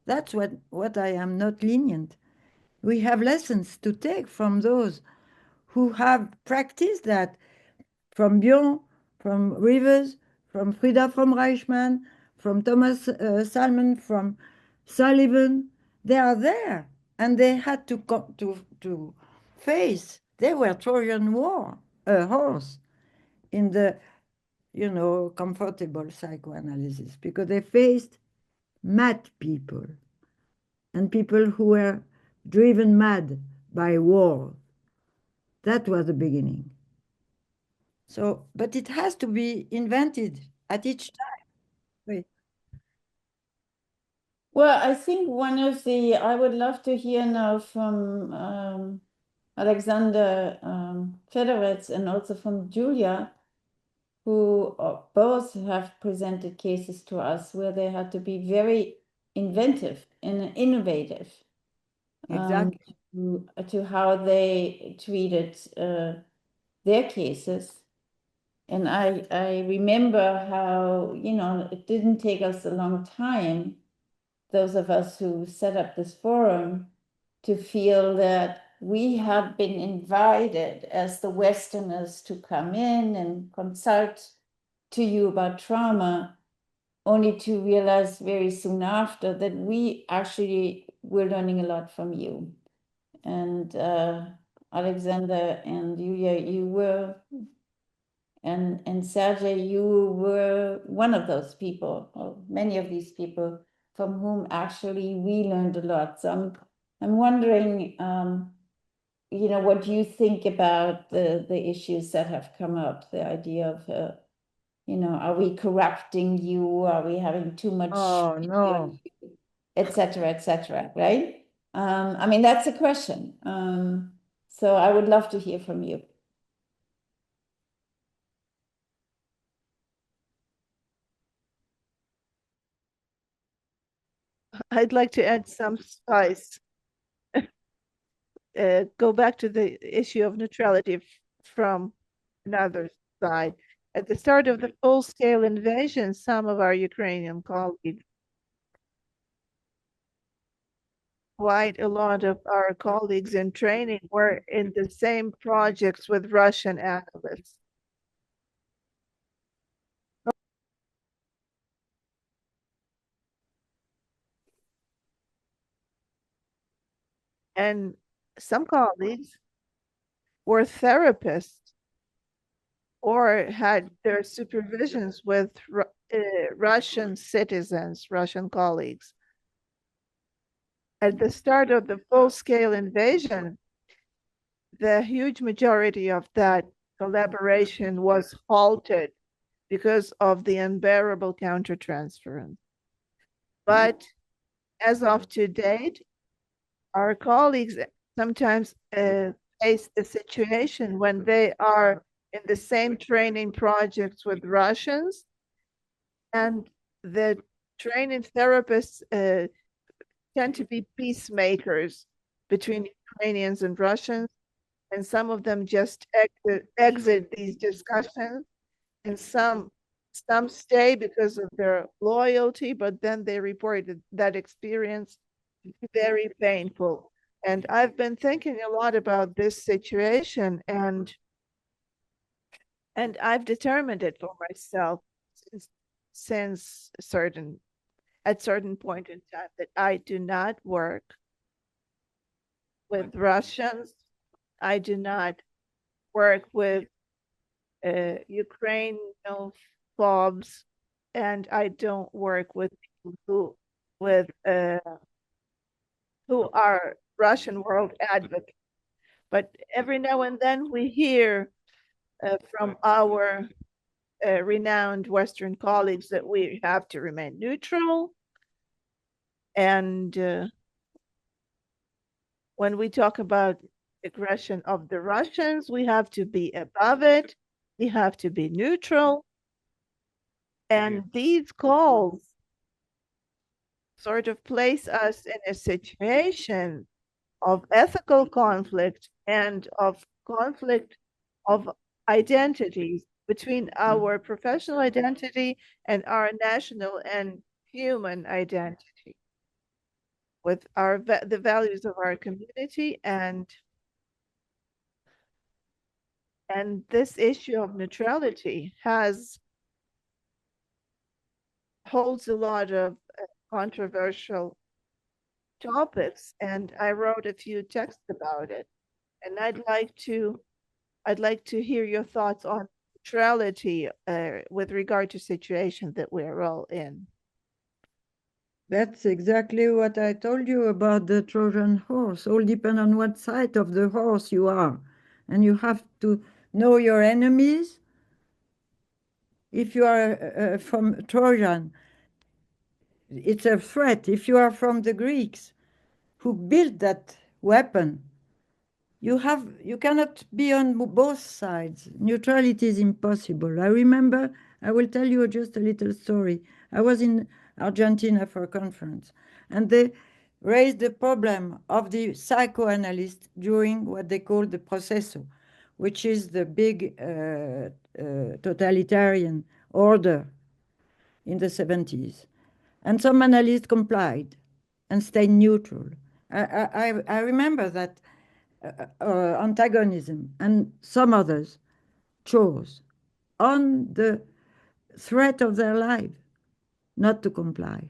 That's what I am not lenient. We have lessons to take from those who have practiced that, from Bion, from Rivers, from Frida from Reichmann, from Thomas Salmon, from Sullivan. They are there, and they had to face. They were Trojan War, a horse, in the comfortable psychoanalysis, because they faced mad people and people who were driven mad by war. That was the beginning. So, but it has to be invented at each time. Wait. Well, I think I would love to hear now from Oleksandr Fedorets and also from Julia, who both have presented cases to us where they had to be very inventive and innovative. Exactly. To how they treated their cases. And I remember how, it didn't take us a long time, those of us who set up this forum, to feel that we had been invited as the Westerners to come in and consult to you about trauma, only to realize very soon after that we actually were learning a lot from you. And Oleksandr and Julia, you were, and Sergei, you were one of those people, or many of these people, from whom actually we learned a lot. So I'm wondering, what you think about the issues that have come up, the idea of, are we corrupting you? Are we having too much? Oh, no. Et cetera, right? I mean, that's a question. So I would love to hear from you. I'd like to add some spice. go back to the issue of neutrality from another side. At the start of the full-scale invasion, some of our Ukrainian colleagues, quite a lot of our colleagues in training were in the same projects with Russian analysts. And some colleagues were therapists or had their supervisions with Russian citizens, Russian colleagues. At the start of the full-scale invasion, the huge majority of that collaboration was halted because of the unbearable countertransference. But as of to date, our colleagues sometimes face the situation when they are in the same training projects with Russians, and the training therapists tend to be peacemakers between Ukrainians and Russians, and some of them just exit these discussions, and some stay because of their loyalty, but then they reported that experience very painful. And I've been thinking a lot about this situation, and I've determined it for myself since at certain point in time that I do not work with Russians. I do not work with Ukrainophobes, and I don't work with people who are Russian world advocates. But every now and then we hear from our renowned Western colleagues that we have to remain neutral. And when we talk about aggression of the Russians, we have to be above it. We have to be neutral. And these calls sort of place us in a situation of ethical conflict and of conflict of identities between our professional identity and our national and human identity, with the values of our community, and this issue of neutrality holds a lot of controversial topics, and I wrote a few texts about it, and I'd like to hear your thoughts on neutrality with regard to situation that we're all in. That's exactly what I told you about the Trojan horse. All depends on what side of the horse you are. And you have to know your enemies. If you are from Trojan, it's a threat. If you are from the Greeks who built that weapon, you cannot be on both sides. Neutrality is impossible. I remember, I will tell you just a little story. I was in Argentina for a conference, and they raised the problem of the psychoanalyst during what they call the proceso, which is the big totalitarian order in the 70s. And some analysts complied and stayed neutral. I remember that antagonism, and some others chose on the threat of their life not to comply.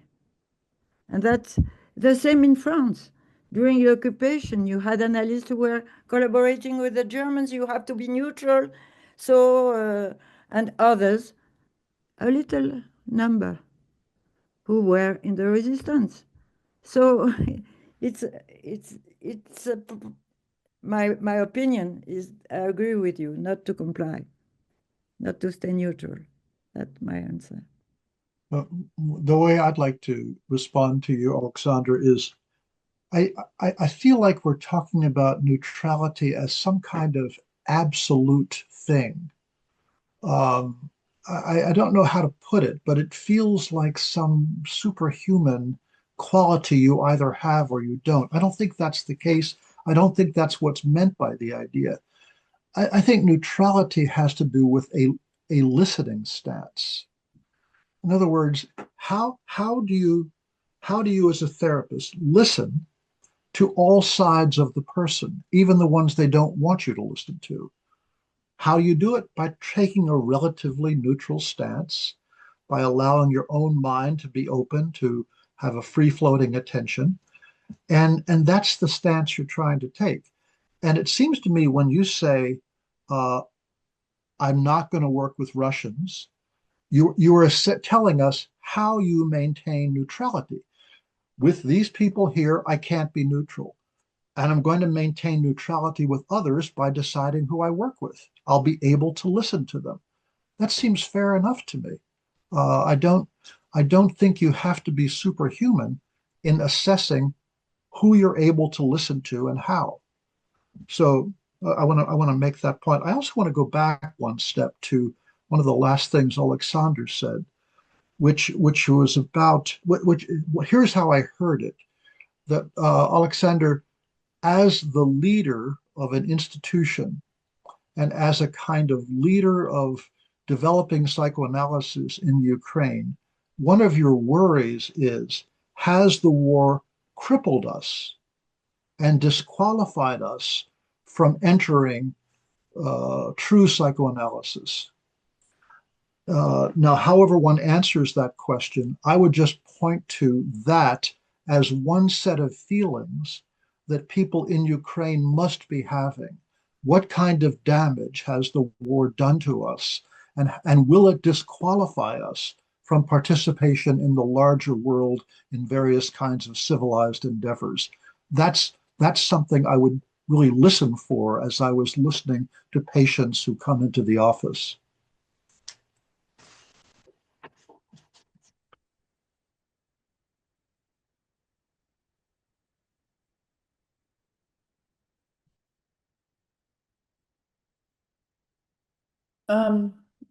And that's the same in France. During the occupation, you had analysts who were collaborating with the Germans. You have to be neutral. So, and others, a little number, who were in the resistance. So my opinion is, I agree with you, not to comply, not to stay neutral. That's my answer. The way I'd like to respond to you, Oleksandr, is I feel like we're talking about neutrality as some kind of absolute thing. I don't know how to put it, but it feels like some superhuman quality you either have or you don't. I don't think that's the case. I don't think that's what's meant by the idea. I think neutrality has to do with a listening stance. In other words, how do you as a therapist listen to all sides of the person, even the ones they don't want you to listen to? How do you do it? By taking a relatively neutral stance, by allowing your own mind to be open, to have a free-floating attention. And that's the stance you're trying to take. And it seems to me when you say, I'm not going to work with Russians, you are telling us how you maintain neutrality. With these people here, I can't be neutral. And I'm going to maintain neutrality with others by deciding who I work with. I'll be able to listen to them. That seems fair enough to me. I don't think you have to be superhuman in assessing who you're able to listen to and how. So I want to make that point. I also want to go back one step to one of the last things Oleksandr said, which was about which here's how I heard it, that Oleksandr, as the leader of an institution and as a kind of leader of developing psychoanalysis in Ukraine, one of your worries is, has the war crippled us and disqualified us from entering true psychoanalysis? Now, however one answers that question, I would just point to that as one set of feelings that people in Ukraine must be having. What kind of damage has the war done to us? And will it disqualify us from participation in the larger world in various kinds of civilized endeavors? That's something I would really listen for as I was listening to patients who come into the office.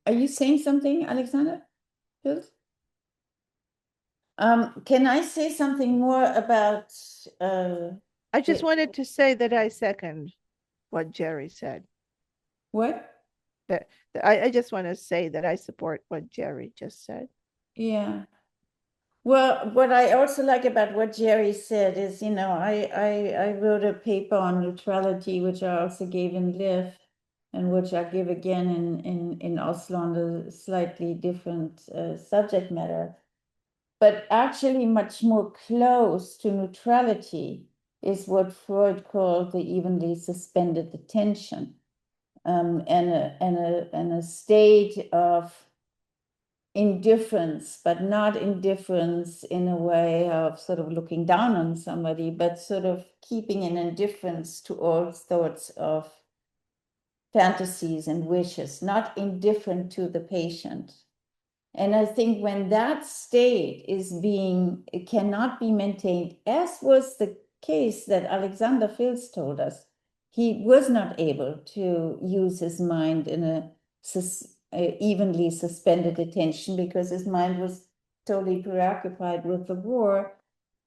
Are you saying something, Alexander? Filts? Can I say something more about I just wanted to say that I second what Jerry said. what? That I just want to say that I support what Jerry just said. Yeah. Well, what I also like about what Jerry said is, I wrote a paper on neutrality, which I also gave in Lviv, and which I give again in Oslo on a slightly different subject matter. But actually much more close to neutrality is what Freud called the evenly suspended attention, and a state of indifference, but not indifference in a way of sort of looking down on somebody, but sort of keeping an indifference to all sorts of fantasies and wishes, not indifferent to the patient. And I think when that state it cannot be maintained, as was the case that Alexander Filts told us, he was not able to use his mind in a evenly suspended attention because his mind was totally preoccupied with the war.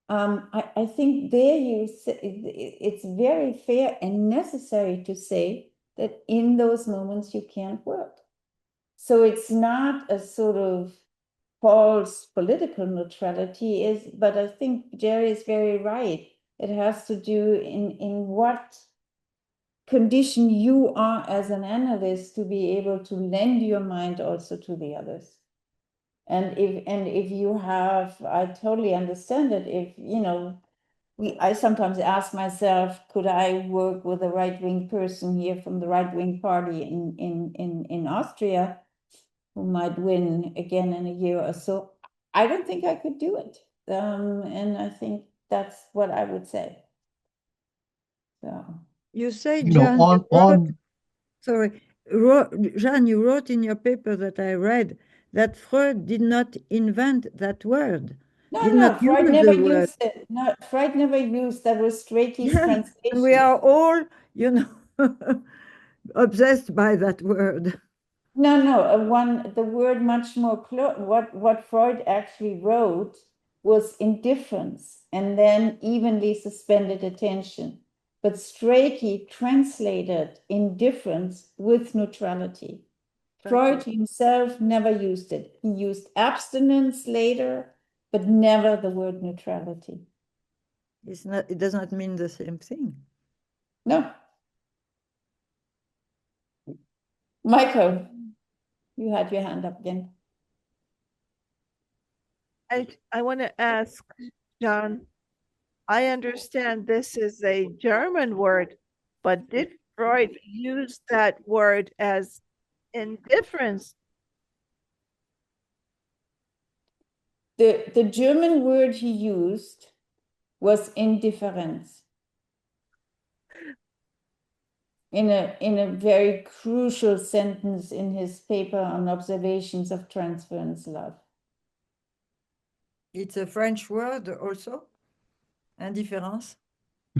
I think it's very fair and necessary to say that in those moments you can't work. So it's not a sort of false political neutrality, but I think Jerry is very right. It has to do in what condition you are as an analyst to be able to lend your mind also to the others. And if you have, I totally understand it. I sometimes ask myself, could I work with a right-wing person here from the right-wing party in Austria who might win again in a year or so? I don't think I could do it. And I think that's what I would say. So You say, You know, Jeanne, Jeanne, you wrote in your paper that I read that Freud did not invent that word. No, Freud never used it. No, Freud never used that. Was Strachey's translation. And we are all, obsessed by that word. No, the word much more close. What Freud actually wrote was indifference and then evenly suspended attention. but Strachey translated indifference with neutrality. Freud himself never used it. He used abstinence later, but never the word neutrality. It's not, it does not mean the same thing. No. Michael, you had your hand up again. I want to ask, John, I understand this is a German word, but did Freud use that word as indifference? The German word he used was indifference. In a very crucial sentence in his paper on observations of transference love. It's a French word also, indifférence.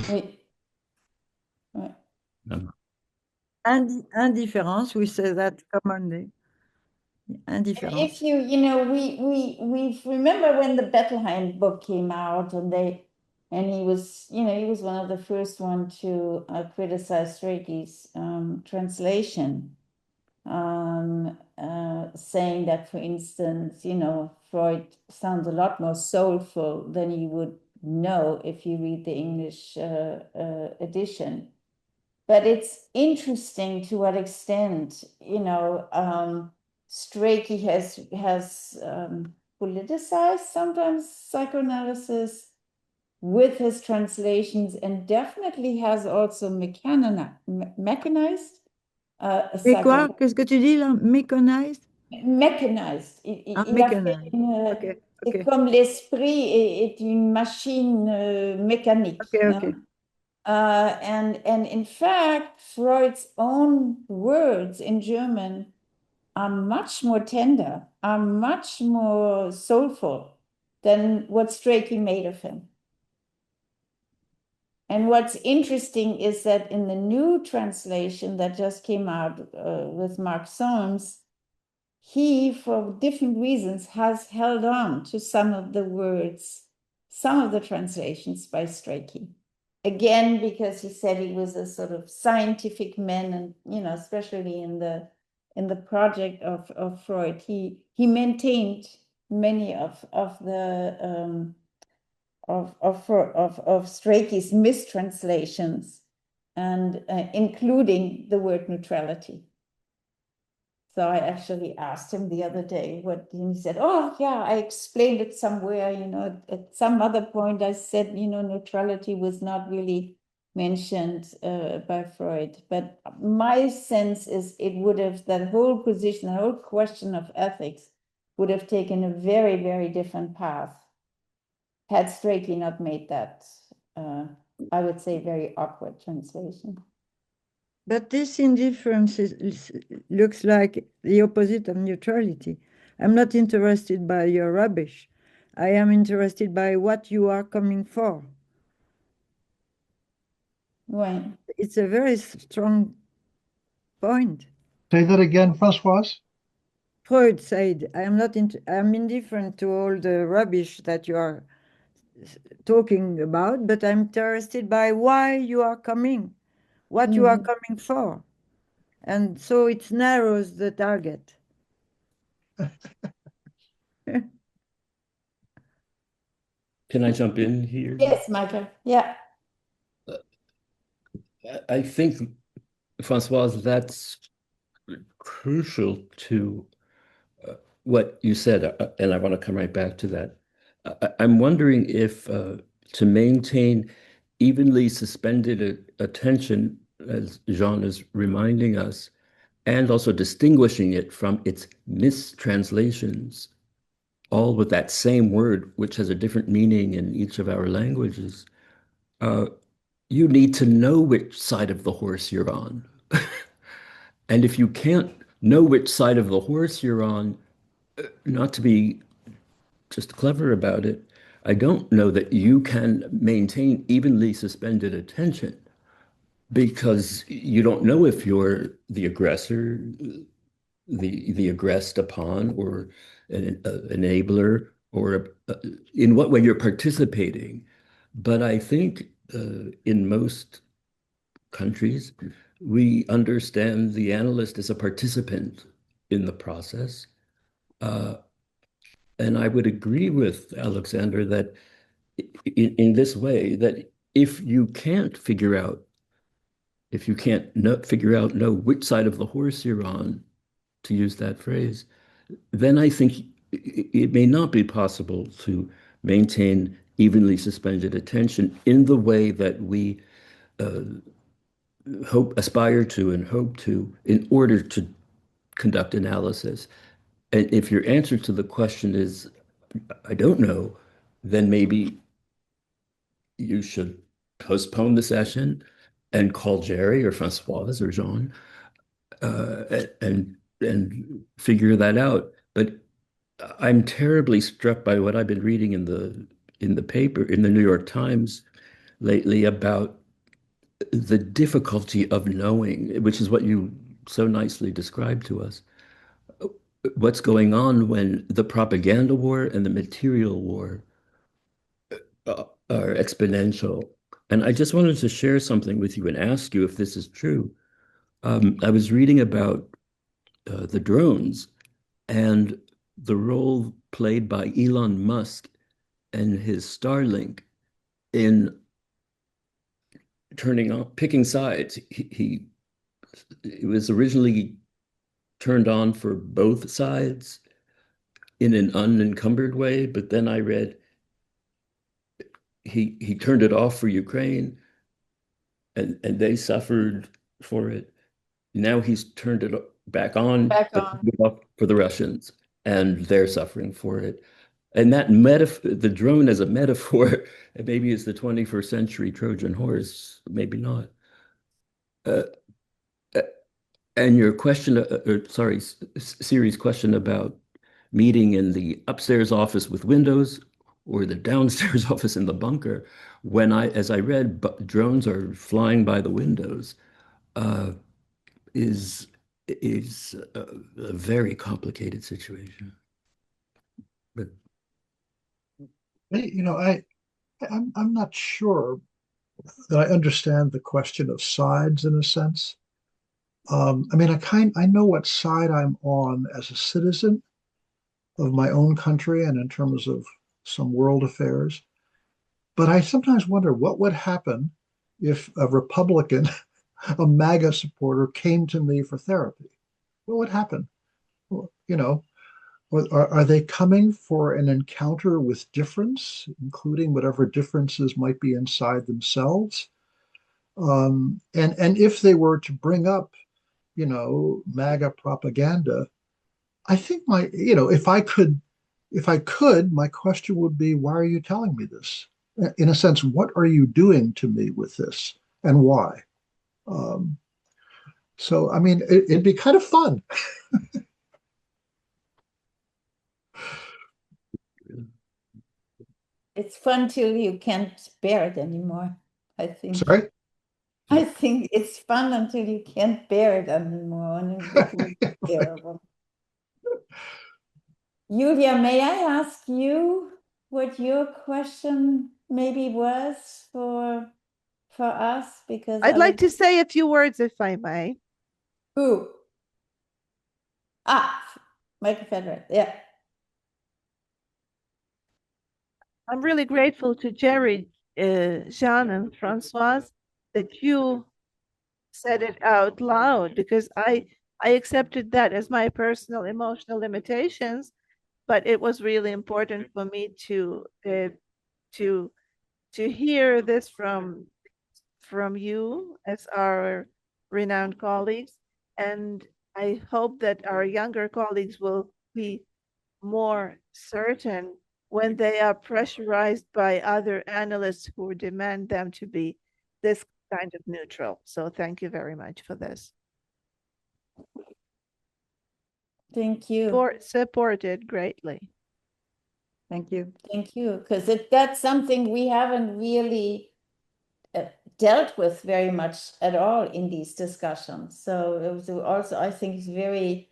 Oui. Ouais. Indifférence, we say that commonly. Indifférence. If we remember when the Bettelheim book came out, and he was one of the first one to criticize Strachey's translation, saying that, for instance, Freud sounds a lot more soulful than you would know if you read the English edition. But it's interesting to what extent, Strachey has politicized sometimes psychoanalysis with his translations, and definitely has also mechanized. Et quoi? Qu'est-ce que tu dis là? Mechanized? Mechanized. Il a fait mechanized. c'est comme l'esprit est une machine mécanique. Okay. And in fact, Freud's own words in German are much more tender, are much more soulful than what Strachey made of him. And what's interesting is that in the new translation that just came out with Mark Solms, he, for different reasons, has held on to some of the words, some of the translations by Strachey. Again, because he said he was a sort of scientific man, and especially in the project of Freud, he maintained many of the of Strachey's mistranslations, and including the word neutrality. So I actually asked him the other day and he said, oh yeah, I explained it somewhere, at some other point I said, neutrality was not really mentioned by Freud. But my sense is that whole position, the whole question of ethics would have taken a very, very different path had Strachey not made that, I would say, very awkward translation. But this indifference looks like the opposite of neutrality. I'm not interested by your rubbish. I am interested by what you are coming for. Right. It's a very strong point. Say that again, Françoise. Freud said, I'm indifferent to all the rubbish that you are talking about, but I'm interested by why you are coming, what you are coming for. And so it narrows the target. Can I jump in here? Yes, Michael. Yeah. I think, Françoise, that's crucial to what you said, and I want to come right back to that. I'm wondering if to maintain evenly suspended attention, as Jeanne is reminding us, and also distinguishing it from its mistranslations, all with that same word, which has a different meaning in each of our languages, you need to know which side of the horse you're on. And if you can't know which side of the horse you're on, not to be just clever about it, I don't know that you can maintain evenly suspended attention, because you don't know if you're the aggressor, the aggressed upon, or an enabler, or in what way you're participating. But I think in most countries, we understand the analyst as a participant in the process. And I would agree with Oleksandr that in this way, that if you can't figure out know which side of the horse you're on, to use that phrase, then I think it may not be possible to maintain evenly suspended attention in the way that we aspire to and hope to in order to conduct analysis. And if your answer to the question is, I don't know, then maybe you should postpone the session and call Jerry or Françoise or Jeanne and figure that out. But I'm terribly struck by what I've been reading in the paper, in the New York Times lately, about the difficulty of knowing, which is what you so nicely described to us, what's going on when the propaganda war and the material war are exponential. And I just wanted to share something with you and ask you if this is true. I was reading about the drones and the role played by Elon Musk and his Starlink in picking sides. He was originally turned on for both sides in an unencumbered way, but then I read he turned it off for Ukraine, and they suffered for it. Now he's turned it back on, for the Russians, and they're suffering for it. And that the drone as a metaphor, maybe is the 21st century Trojan horse, maybe not. And your question, Siri's question about meeting in the upstairs office with windows or the downstairs office in the bunker, as I read, drones are flying by the windows, is a very complicated situation. But I'm not sure that I understand the question of sides in a sense. I know what side I'm on as a citizen of my own country and in terms of some world affairs. But I sometimes wonder what would happen if a Republican, a MAGA supporter, came to me for therapy. What would happen? Are they coming for an encounter with difference, including whatever differences might be inside themselves? And if they were to bring up, MAGA propaganda, I think if I could, my question would be, why are you telling me this? In a sense, what are you doing to me with this, and why? It'd be kind of fun. It's fun till you can't bear it anymore, I think. Sorry? I think it's fun until you can't bear it anymore, and it becomes terrible. Julia, may I ask you what your question maybe was for us? Because I'd like to say a few words, if I may. Who? Michael Federer, yeah. I'm really grateful to Jerry, Jeanne, and Françoise that you said it out loud, because I accepted that as my personal emotional limitations, but it was really important for me to hear this from you as our renowned colleagues, and I hope that our younger colleagues will be more certain when they are pressurized by other analysts who demand them to be this kind of neutral. So thank you very much for this. Thank you. Supported greatly. Thank you. Thank you, because that's something we haven't really dealt with very much at all in these discussions. So it was also, I think, it's very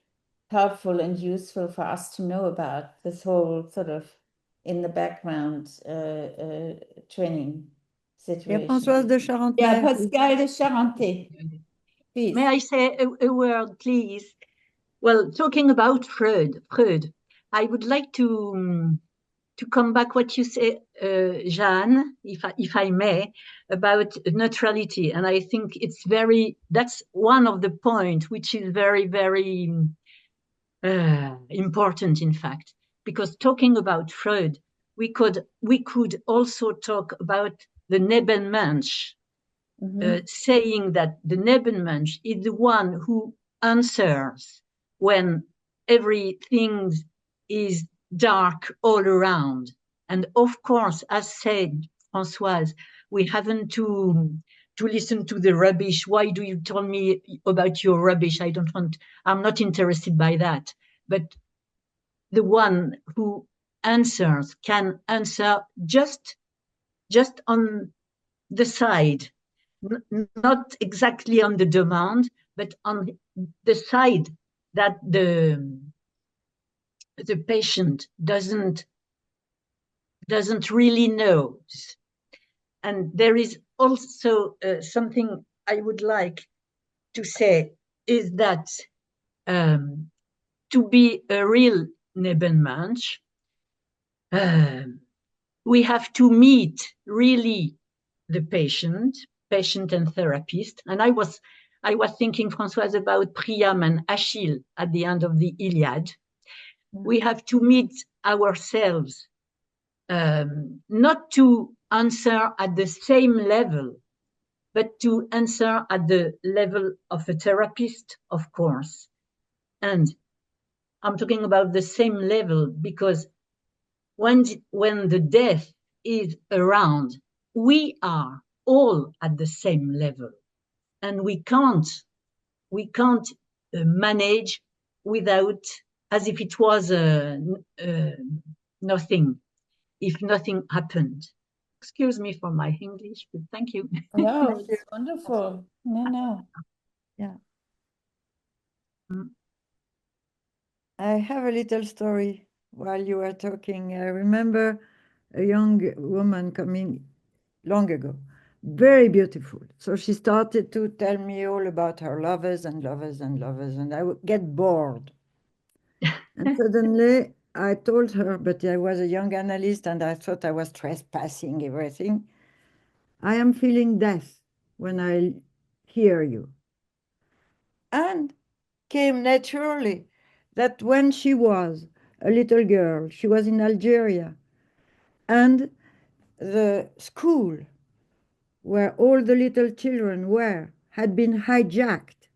helpful and useful for us to know about this whole sort of in the background training. situation. Françoise de Charentais. Yeah, Pascal de Charentais. Please. May I say a word, please? Well, talking about Freud, I would like to come back what you say, Jeanne, if I may, about neutrality. And I think that's one of the points which is very, very important, in fact, because talking about Freud, we could also talk about the Nebenmensch, saying that the Nebenmensch is the one who answers when everything is dark all around. And of course, as said Françoise, we haven't to listen to the rubbish. Why do you tell me about your rubbish? I'm not interested by that. But the one who answers can answer just on the side, not exactly on the demand, but on the side that the patient doesn't really know. And there is also something I would like to say is that to be a real Nebenmensch, we have to meet really the patient and therapist. And I was thinking, Françoise, about Priam and Achille at the end of the Iliad. We have to meet ourselves, not to answer at the same level, but to answer at the level of a therapist, of course. And I'm talking about the same level because when the death is around, we are all at the same level, and we can't manage without, as if it was nothing, if nothing happened. Excuse me for my English, but thank you. No, it's wonderful. No. Yeah. I have a little story while you were talking. I remember a young woman coming long ago, very beautiful. So she started to tell me all about her lovers, and I would get bored. And suddenly I told her, but I was a young analyst and I thought I was trespassing everything. I am feeling death when I hear you. And came naturally that when she was a little girl, she was in Algeria, and the school where all the little children had been hijacked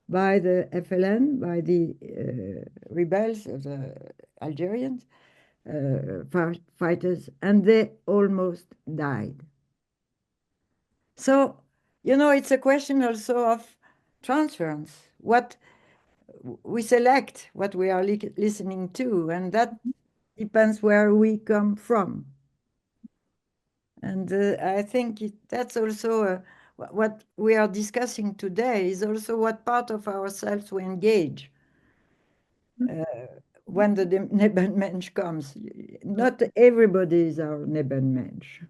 by the FLN, by the rebels, the Algerians, fighters, and they almost died. So, it's a question also of transference. What we select, what we are listening to, and that depends where we come from. And I think that's also what we are discussing today is also what part of ourselves we engage when the Nebenmensch comes. Not everybody is our Nebenmensch.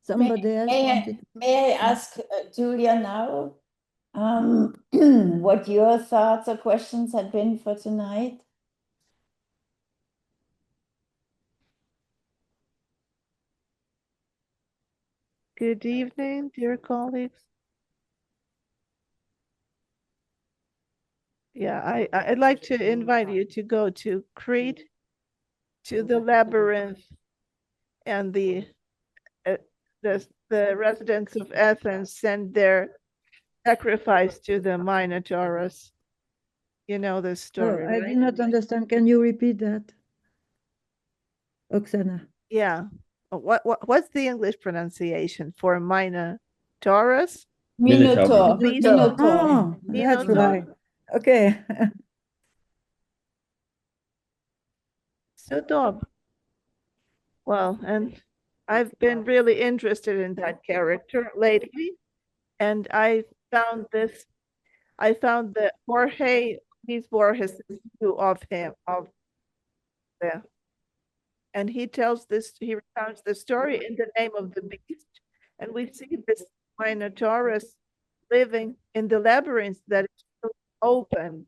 Somebody else wanted. May I ask Julia now what your thoughts or questions have been for tonight? Good evening, dear colleagues. Yeah, I'd like to invite you to go to Crete, to the labyrinth, and the residents of Athens send their sacrifice to the Minotaurus. You know the story, I right? did not understand. Can you repeat that, Oksana? Yeah. What's the English pronunciation for Minotaurus? Minotaur. Oh, that's right. Okay. So dumb. Well, and I've been really interested in that character lately, and I found this. I found the Jorge Borges' view of him, and he tells this, he recounts the story in the name of the beast, and we see this Minotaurus living in the labyrinth that is still open.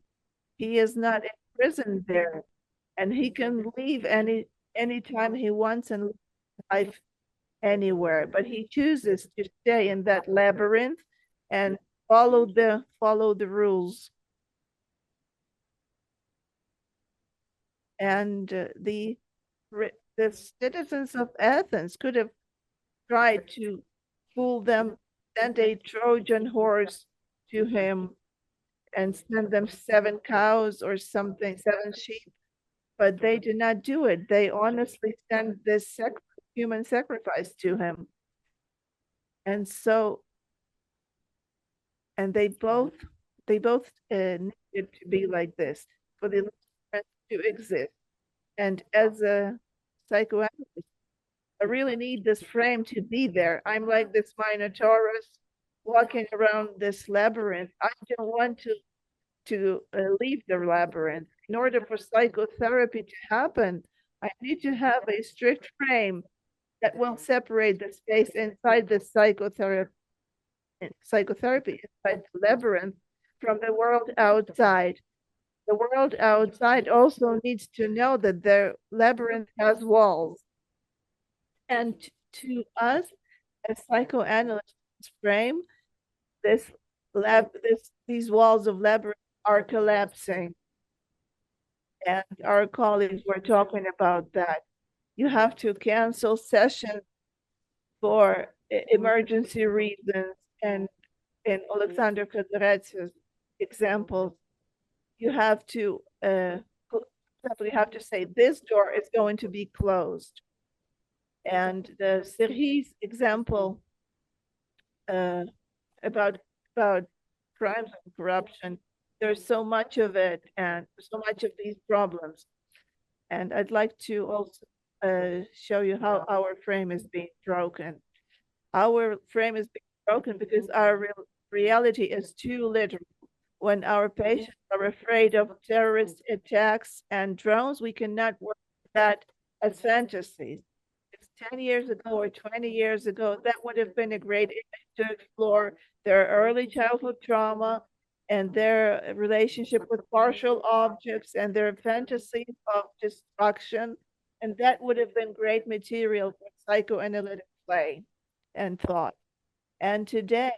He is not imprisoned there, and he can leave anytime he wants and live anywhere, but he chooses to stay in that labyrinth and follow the rules. And the citizens of Athens could have tried to fool them, send a Trojan horse to him and send them 7 cows or something, 7 sheep, but they did not do it. They honestly sent this human sacrifice to him. And so, and they both needed to be like this for the to exist. And as a psychoanalyst, I really need this frame to be there. I'm like this Minotaurus walking around this labyrinth. I don't want to leave the labyrinth. In order for psychotherapy to happen, I need to have a strict frame that will separate the space inside the psychotherapy inside the labyrinth from the world outside. The world outside also needs to know that the labyrinth has walls. And to us, as psychoanalysts frame, these walls of labyrinth are collapsing. And our colleagues were talking about that. You have to cancel sessions for emergency reasons, and in Oleksandr Kazarets's examples, you have to say this door is going to be closed. And the Serhi's example about crimes and corruption, there's so much of it and so much of these problems. And I'd like to also show you how our frame is being broken. Our frame is being broken because our reality is too literal. When our patients are afraid of terrorist attacks and drones, we cannot work with that as fantasies. 10 years ago or 20 years ago, that would have been a great image to explore their early childhood trauma and their relationship with partial objects and their fantasies of destruction. And that would have been great material for psychoanalytic play and thought. And today,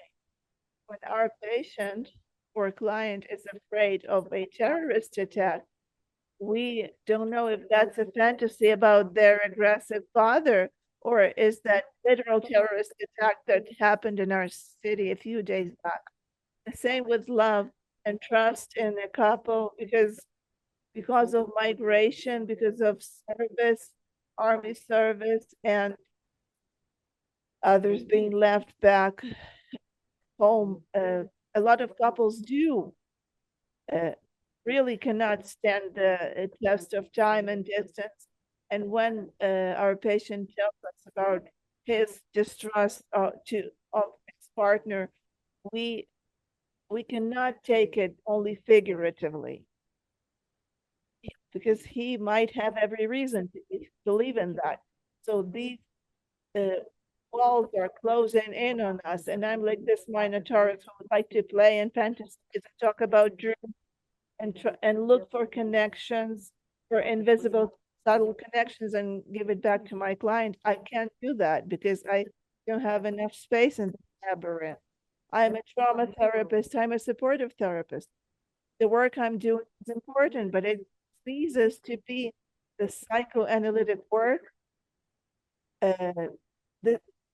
when our patient or client is afraid of a terrorist attack, we don't know if that's a fantasy about their aggressive father, or is that literal terrorist attack that happened in our city a few days back. The same with love and trust in a couple, because of migration, because of service, army service, and others being left back home. A lot of couples do really cannot stand the test of time and distance. And when our patient tells us about his distrust of his partner, we cannot take it only figuratively, because he might have every reason to believe in that. So these walls are closing in on us, and I'm like this Minotaurus who would like to play in fantasies and talk about dreams and look for connections, for invisible, subtle connections, and give it back to my client. I can't do that because I don't have enough space in the labyrinth. I'm a trauma therapist. I'm a supportive therapist. The work I'm doing is important, but it ceases to be the psychoanalytic work,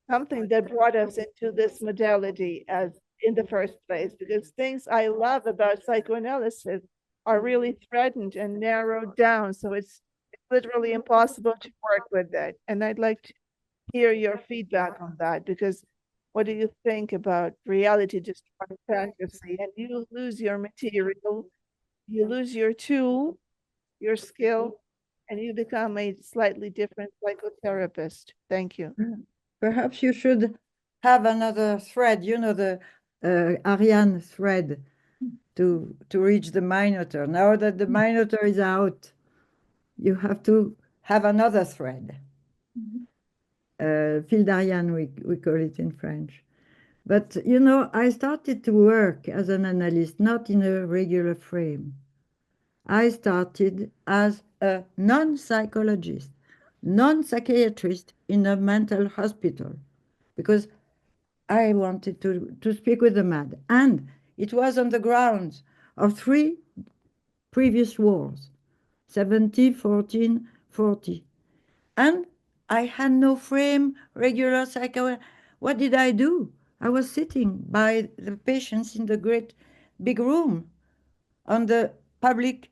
something that brought us into this modality as in the first place, because things I love about psychoanalysis are really threatened and narrowed down. So it's literally impossible to work with that. And I'd like to hear your feedback on that, because what do you think about reality destroying fantasy? And you lose your material, you lose your tool, your skill, and you become a slightly different psychotherapist. Thank you. Perhaps you should have another thread, you know, Ariane thread to reach the Minotaur. Now that the Minotaur is out, you have to have another thread. Fil d'Ariane, we call it in French. But, you know, I started to work as an analyst, not in a regular frame. I started as a non-psychologist, non-psychiatrist in a mental hospital, because I wanted to speak with the mad. And it was on the grounds of 3 previous wars, 70, 14, 40. And I had no frame, regular psycho. What did I do? I was sitting by the patients in the great big room on the public,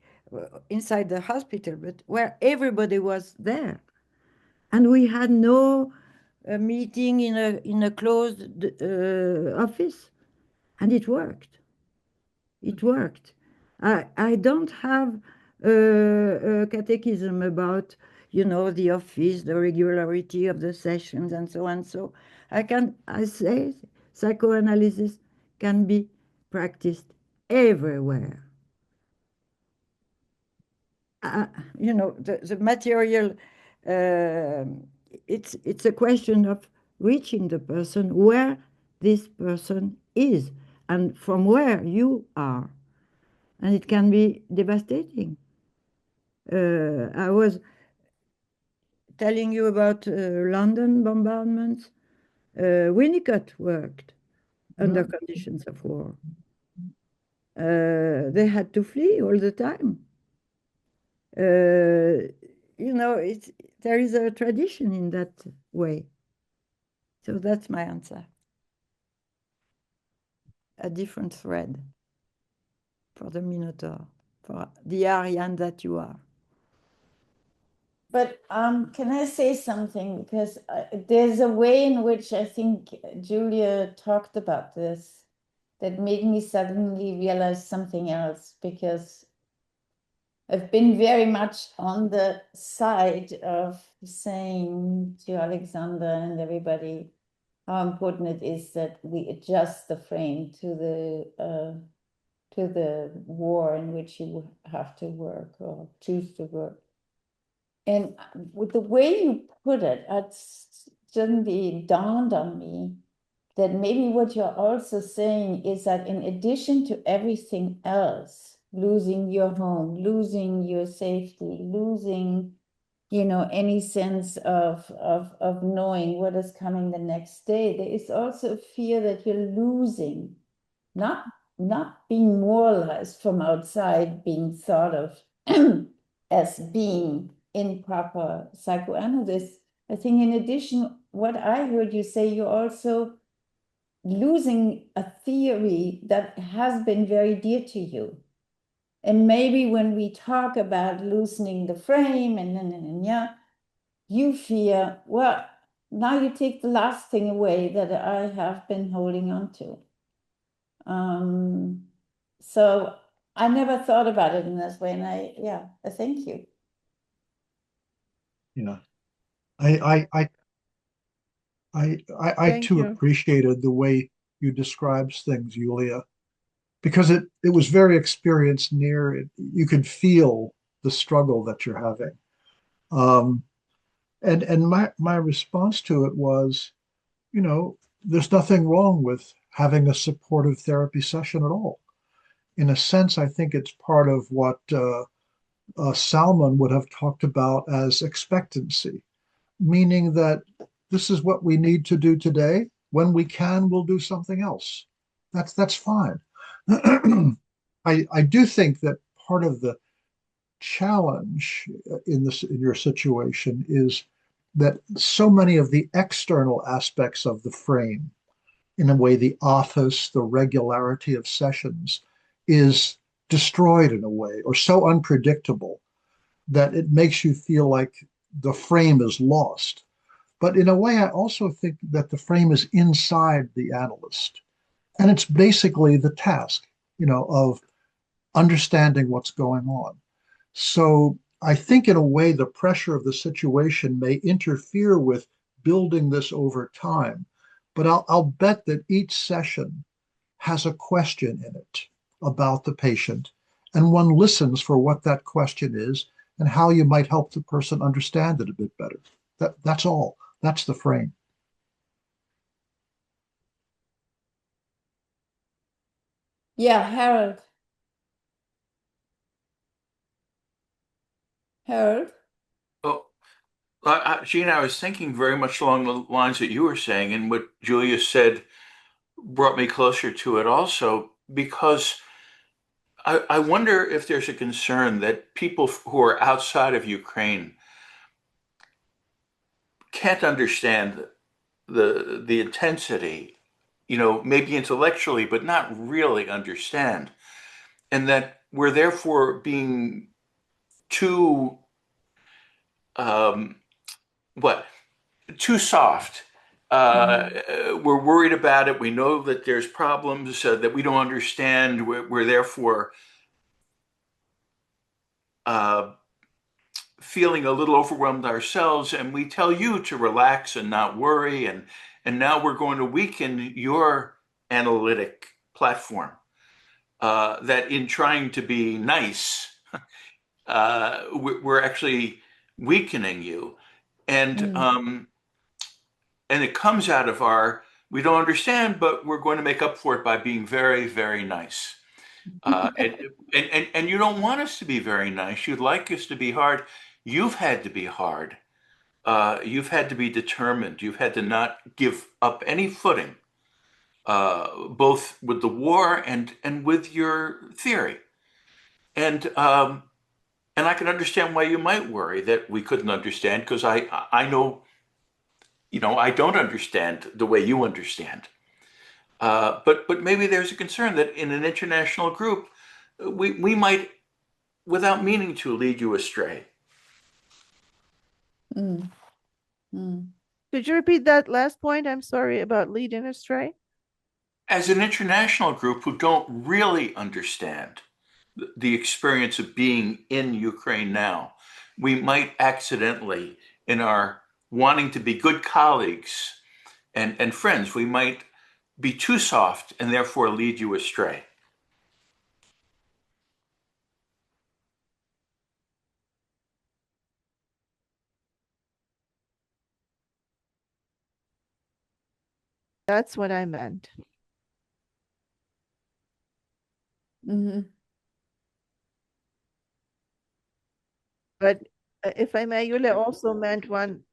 inside the hospital, but where everybody was there. And we had no meeting in a closed office. And it worked. It worked. I don't have a catechism about, you know, the office, the regularity of the sessions, and so on. So I say psychoanalysis can be practiced everywhere. You know, the material, it's a question of reaching the person where this person is and from where you are. And it can be devastating. I was telling you about London bombardments. Winnicott worked under conditions of war. They had to flee all the time. You know, there is a tradition in that way. So that's my answer. A different thread for the Minotaur, for the Ariane that you are. But can I say something? Because there's a way in which I think Julia talked about this that made me suddenly realize something else, because I've been very much on the side of saying to Oleksandr and everybody how important it is that we adjust the frame to the war in which you have to work or choose to work. And with the way you put it, it suddenly dawned on me that maybe what you're also saying is that in addition to everything else, losing your home, losing your safety, losing, you know, any sense of knowing what is coming the next day, there is also a fear that you're losing, not being moralized from outside, being thought of as being improper psychoanalysts. I think in addition, what I heard you say, you're also losing a theory that has been very dear to you. And maybe when we talk about loosening the frame and yeah, you fear, well, now you take the last thing away that I have been holding on to. So I never thought about it in this way, and I thank you. Yeah, I Thank too you. appreciated the way you described things, Julia, because it was very experienced near it. You could feel the struggle that you're having. And my response to it was, you know, there's nothing wrong with having a supportive therapy session at all. In a sense, I think it's part of what Salman would have talked about as expectancy, meaning that this is what we need to do today. When we can, we'll do something else. That's fine. I do think that part of the challenge in your situation is that so many of the external aspects of the frame, in a way, the office, the regularity of sessions, is destroyed in a way, or so unpredictable that it makes you feel like the frame is lost. But in a way, I also think that the frame is inside the analyst. And it's basically the task, you know, of understanding what's going on. So I think in a way, the pressure of the situation may interfere with building this over time. But I'll bet that each session has a question in it about the patient, and one listens for what that question is and how you might help the person understand it a bit better. That's all. That's the frame. Yeah, Harold. Harold? Oh, Jeanne, I was thinking very much along the lines that you were saying, and what Julia said brought me closer to it also, because I wonder if there's a concern that people who are outside of Ukraine can't understand the intensity, maybe intellectually, but not really understand, and that we're therefore being too um, what too soft. We're worried about it. We know that there's problems that we don't understand. We're therefore uh, feeling a little overwhelmed ourselves, and we tell you to relax and not worry. And now we're going to weaken your analytic platform. That in trying to be nice, we're actually weakening you, and it comes out of we don't understand, but we're going to make up for it by being very, very nice. And you don't want us to be very nice. You'd like us to be hard. You've had to be hard. You've had to be determined. You've had to not give up any footing, both with the war and with your theory. And I can understand why you might worry that we couldn't understand, because I know, I don't understand the way you understand. But maybe there's a concern that in an international group, we might, without meaning to, lead you astray. Mm. Mm. Could you repeat that last point? I'm sorry, about leading astray. As an international group who don't really understand the experience of being in Ukraine now, we might accidentally, in our wanting to be good colleagues and friends, we might be too soft and therefore lead you astray. That's what I meant. Mm-hmm. But if I may, Yulia also meant one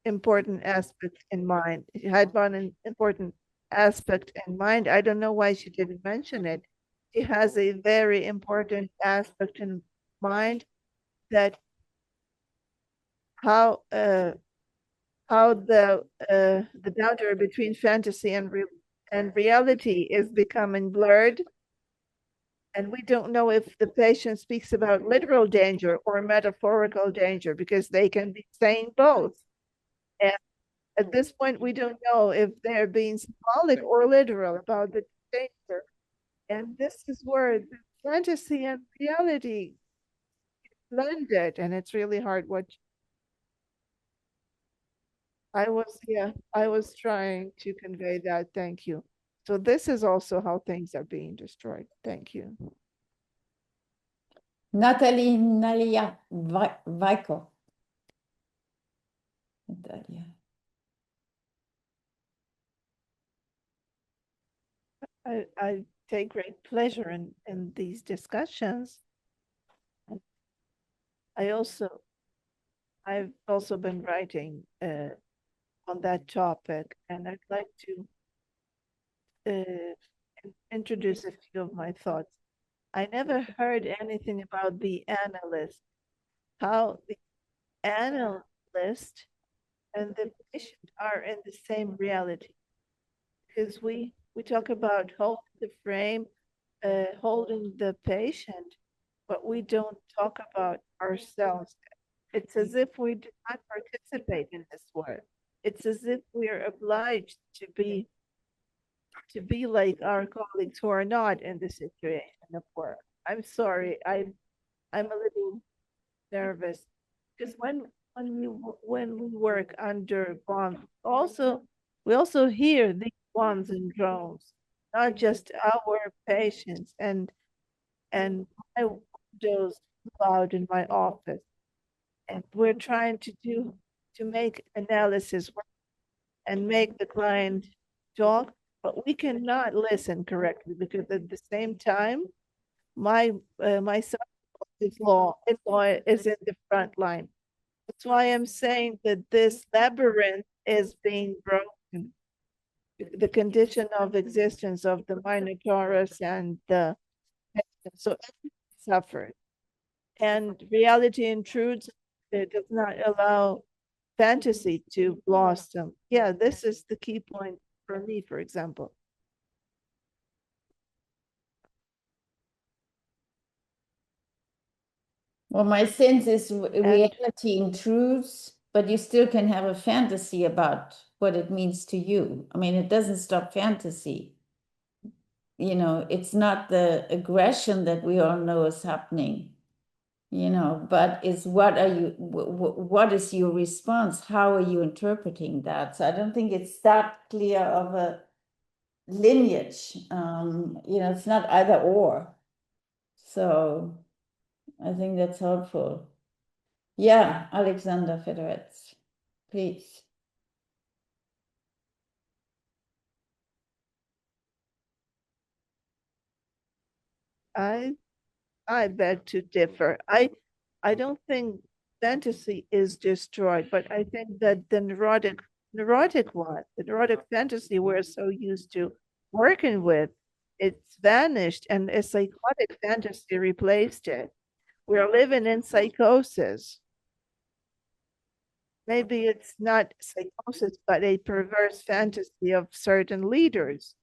important aspect in mind. She had one important aspect in mind. I don't know why she didn't mention it. She has a very important aspect in mind, that how the boundary between fantasy and reality is becoming blurred. And we don't know if the patient speaks about literal danger or metaphorical danger, because they can be saying both. And at this point, we don't know if they're being symbolic or literal about the danger. And this is where the fantasy and reality blended, and it's really hard. I was trying to convey that. Thank you. So this is also how things are being destroyed. Thank you. Natalie Nalia Vaiko. Natalia. I take great pleasure in these discussions. I've also been writing on that topic, and I'd like to introduce a few of my thoughts. I never heard anything about the analyst, how the analyst and the patient are in the same reality. Because we talk about holding the frame, holding the patient, but we don't talk about ourselves. It's as if we do not participate in this work. It's as if we are obliged to be like our colleagues who are not in the situation of work. I'm sorry, I'm a little nervous, because when we work under bombs, we also hear these bombs and drones, not just our patients and my windows loud in my office. And we're trying to make analysis work and make the client talk, but we cannot listen correctly because at the same time, my son is law is in the front line. That's why I'm saying that this labyrinth is being broken. The condition of existence of the Minotaurus and the so suffered. And reality intrudes, it does not allow fantasy to blossom. Yeah, this is the key point for me, for example. Well, my sense is reality intrudes, but you still can have a fantasy about what it means to you. I mean, it doesn't stop fantasy. You know, it's not the aggression that we all know is happening, you know, but it's what are you, what is your response? How are you interpreting that? So I don't think it's that clear of a lineage. You know, it's not either or. So I think that's helpful. Yeah, Oleksandr Fedorets, please. I beg to differ. I don't think fantasy is destroyed, but I think that the neurotic fantasy we're so used to working with, it's vanished and a psychotic fantasy replaced it. We're living in psychosis. Maybe it's not psychosis, but a perverse fantasy of certain leaders.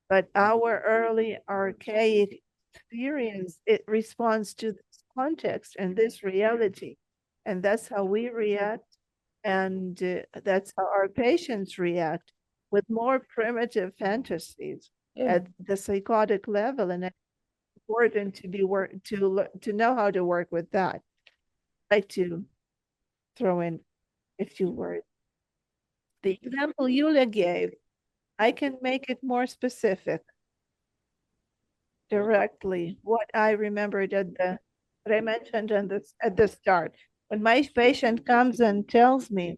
But our early archaic experience, it responds to this context and this reality. And that's how we react. And that's how our patients react with more primitive fantasies at the psychotic level. And it's important to be to know how to work with that. I'd like to throw in a few words. The example Yulia gave, I can make it more specific directly. What I remembered what I mentioned at the start, when my patient comes and tells me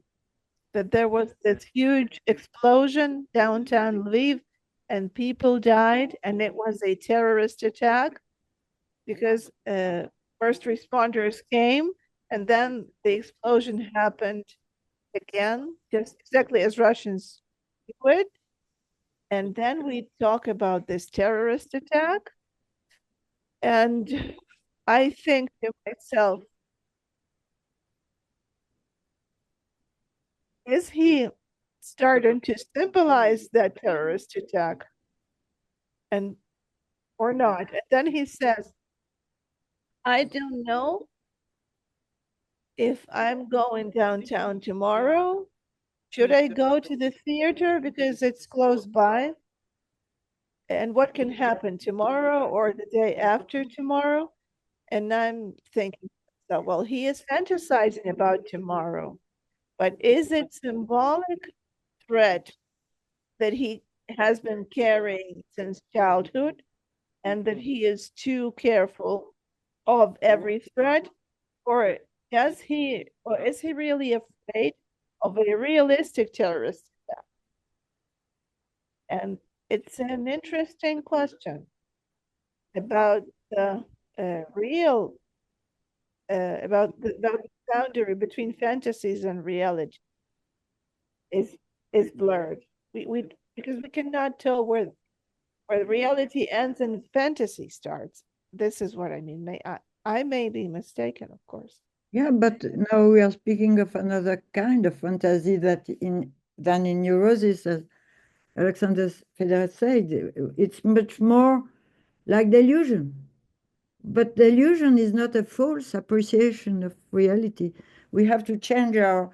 that there was this huge explosion downtown Lviv and people died and it was a terrorist attack because first responders came and then the explosion happened again, just exactly as Russians would. And then we talk about this terrorist attack. And I think to myself, is he starting to symbolize that terrorist attack? And or not? And then he says, I don't know if I'm going downtown tomorrow. Should I go to the theater because it's close by? And what can happen tomorrow or the day after tomorrow? And I'm thinking, so, well, he is fantasizing about tomorrow, but is it symbolic threat that he has been carrying since childhood and that he is too careful of every threat? Or is he really afraid of a realistic terrorist attack? And it's an interesting question about the real, about the boundary between fantasies and reality is blurred. We because we cannot tell where reality ends and fantasy starts. This is what I mean. I may be mistaken, of course. Yeah, but now we are speaking of another kind of fantasy than in neurosis, as Oleksandr Fedorets said. It's much more like delusion. But delusion is not a false appreciation of reality. We have to change our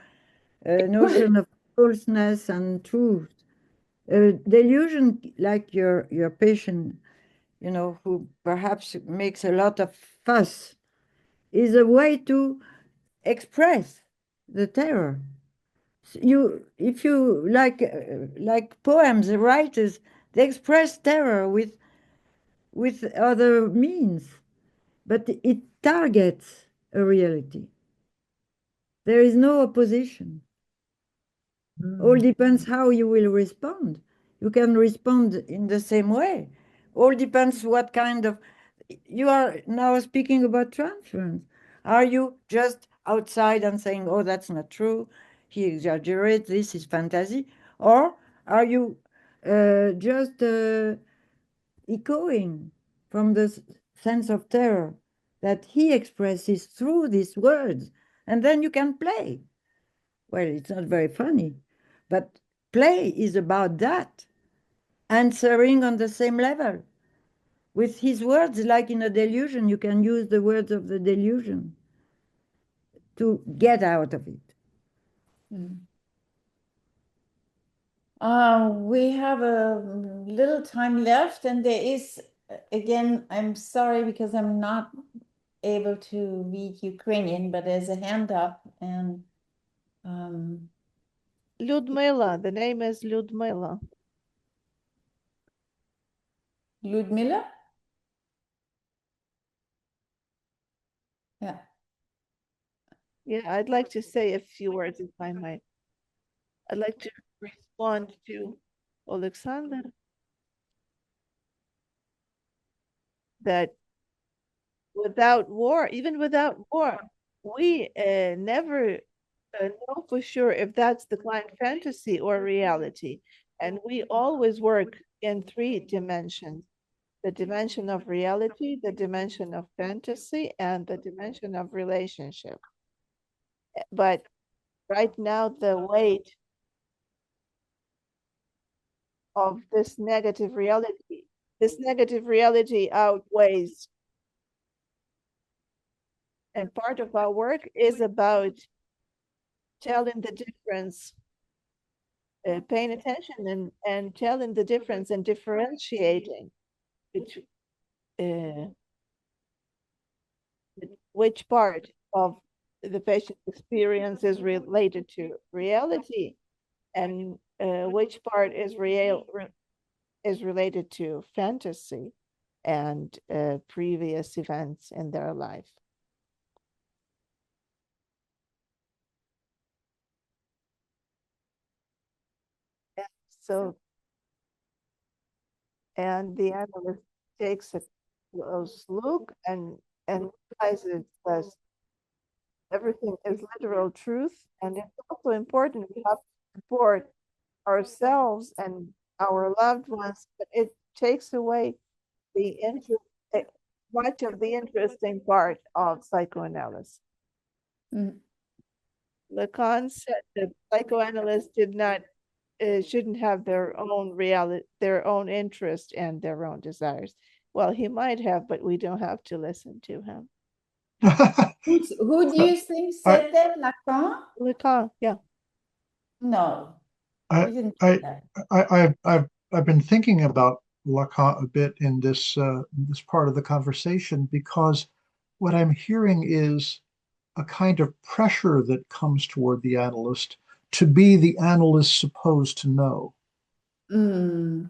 notion of falseness and truth. Delusion, like your patient, you know, who perhaps makes a lot of fuss, is a way to express the terror. If you like poems, the writers, they express terror with other means, but it targets a reality. There is no opposition. All depends how you will respond. You can respond in the same way. All depends what kind of. You are now speaking about transference. Are you just outside and saying, oh, that's not true, he exaggerates, this is fantasy? Or are you just echoing from the sense of terror that he expresses through these words? And then you can play. Well, it's not very funny, but play is about that, answering on the same level. With his words, like in a delusion, you can use the words of the delusion to get out of it. We have a little time left, and there is, again, I'm sorry because I'm not able to read Ukrainian, but there's a hand up, and Ludmila, the name is Ludmila. Ludmila? Yeah. Yeah, I'd like to say a few words if I might. I'd like to respond to Oleksandr that without war, even without war, we never know for sure if that's the client fantasy or reality. And we always work in 3 dimensions: the dimension of reality, the dimension of fantasy, and the dimension of relationship. But right now, the weight of this negative reality outweighs. And part of our work is about telling the difference, paying attention and telling the difference and differentiating between which part of the patient's experience is related to reality and which part is related to fantasy and previous events in their life. So, and the analyst takes a close look and realizes that everything is literal truth. And it's also important we have to support ourselves and our loved ones, but it takes away the interest, much of the interesting part of psychoanalysis. Lacan said that psychoanalysts shouldn't have their own reality, their own interest and their own desires. Well, he might have, but we don't have to listen to him. Who do you think said that? Lacan? Lacan, yeah. No, I- we didn't say that. I've been thinking about Lacan a bit in this part of the conversation, because what I'm hearing is a kind of pressure that comes toward the analyst to be the analyst supposed to know. And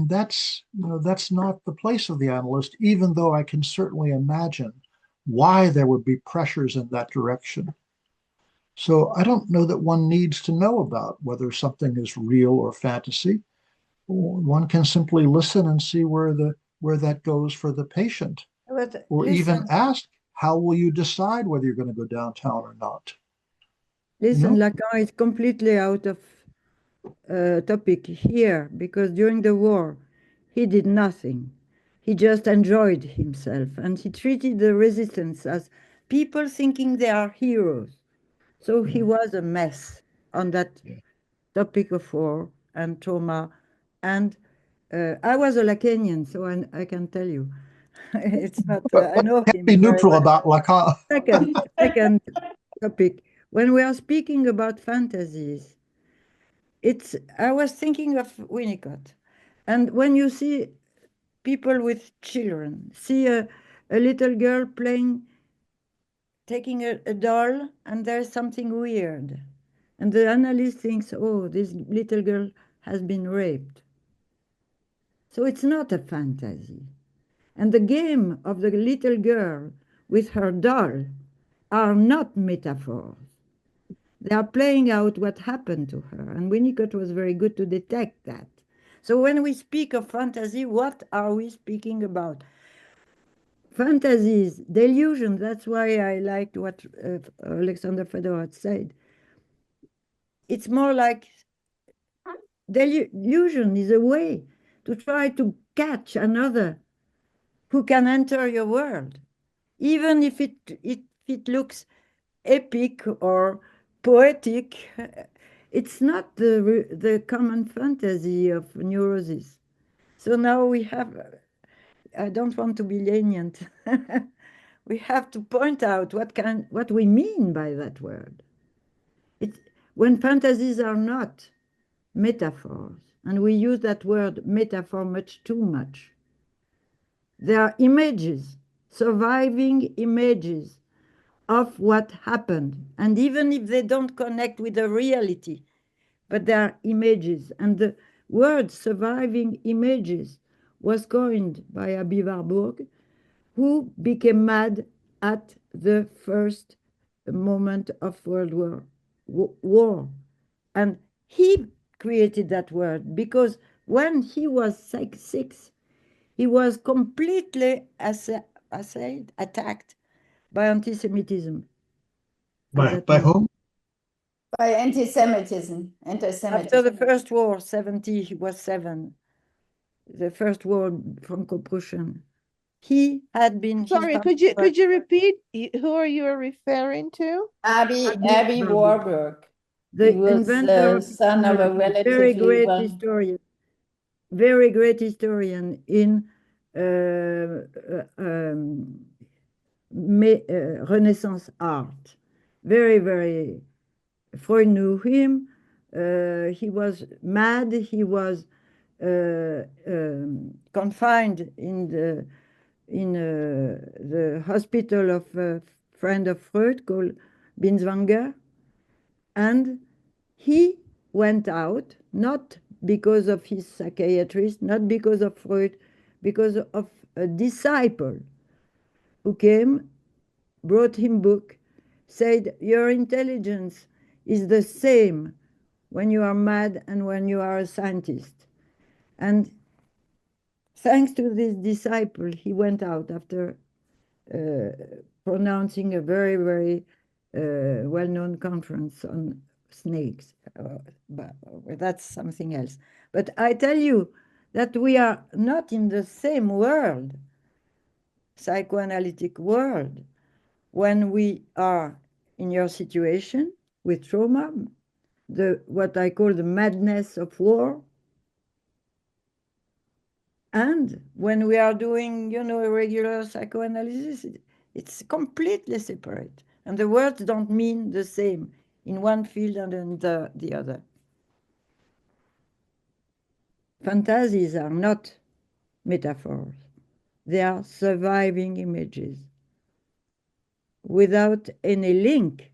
that's, that's not the place of the analyst, even though I can certainly imagine why there would be pressures in that direction. So I don't know that one needs to know about whether something is real or fantasy. One can simply listen and see where that goes for the patient, or even ask, how will you decide whether you're going to go downtown or not? Listen, Lacan is completely out of topic here, because during the war, he did nothing. He just enjoyed himself, and he treated the resistance as people thinking they are heroes. So he was a mess on that topic of war and trauma. And I was a Lacanian, so I can tell you. It's not, I know him. Can't be neutral about Lacan. Second topic. When we are speaking about fantasies, I was thinking of Winnicott. And when you see people with children, see a little girl playing taking a doll and there's something weird. And the analyst thinks, oh, this little girl has been raped. So it's not a fantasy. And the game of the little girl with her doll are not metaphors. They are playing out what happened to her. And Winnicott was very good to detect that. So when we speak of fantasy, what are we speaking about? Fantasies, delusion, that's why I liked what Oleksandr Fedor had said. It's more like delusion is a way to try to catch another who can enter your world, even if it looks epic or poetic. It's not the common fantasy of neurosis. So now we have, I don't want to be lenient. We have to point out what we mean by that word. When fantasies are not metaphors, and we use that word metaphor much too much. They are images, surviving images of what happened. And even if they don't connect with the reality, but they are images. And the word surviving images was coined by Abby Warburg, who became mad at the first moment of World War. And he created that word because when he was 6, he was completely attacked by anti-Semitism. By whom? By anti-Semitism. After the First War, 70, he was 7. The First War, Franco-Prussian. He had been. Sorry, could you repeat? Who are you referring to? Abby Warburg. The He was inventor the son of a very relatively great historian in Renaissance art. Very, very. Freud knew him. He was mad. He was confined in the hospital of a friend of Freud called Binswanger. And he went out, not because of his psychiatrist, not because of Freud, because of a disciple who came, brought him book, said, your intelligence is the same when you are mad and when you are a scientist. And thanks to this disciple, he went out after pronouncing a very, very well-known conference on snakes. But that's something else. But I tell you that we are not in the same world, psychoanalytic world, when we are in your situation with trauma, what I call the madness of war, and when we are doing, a regular psychoanalysis, it's completely separate. And the words don't mean the same in one field and in the other. Fantasies are not metaphors. They are surviving images without any link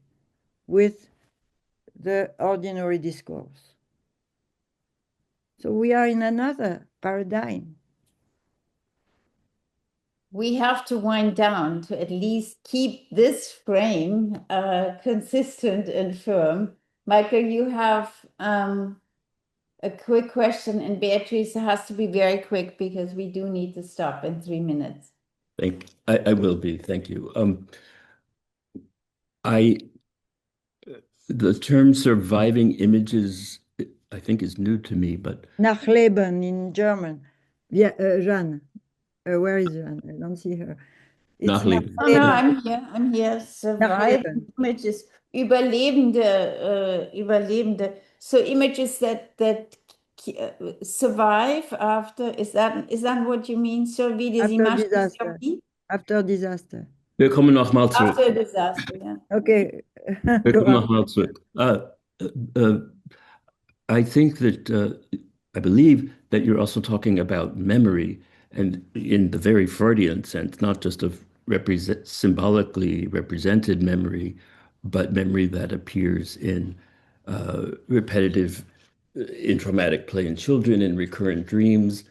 with the ordinary discourse. So we are in another paradigm. We have to wind down to at least keep this frame consistent and firm. Michael, you have a quick question, and Beatrice has to be very quick because we do need to stop in 3 minutes. I will be. Thank you. The term surviving images, I think, is new to me, but Nachleben in German. Yeah, Jeanne. Where is Jeanne? I don't see her. It's Nachleben. Oh no, I'm here. Surviving images. Überlebende. So images that survive after, is that what you mean? Survie des images de survie? After disaster. Wir kommen nochmal zurück. After disaster, yeah. Okay. Wir kommen nochmal zurück. I think that, I believe that you're also talking about memory, and in the very Freudian sense, not just of symbolically represented memory, but memory that appears in repetitive, in traumatic play in children, in recurrent dreams,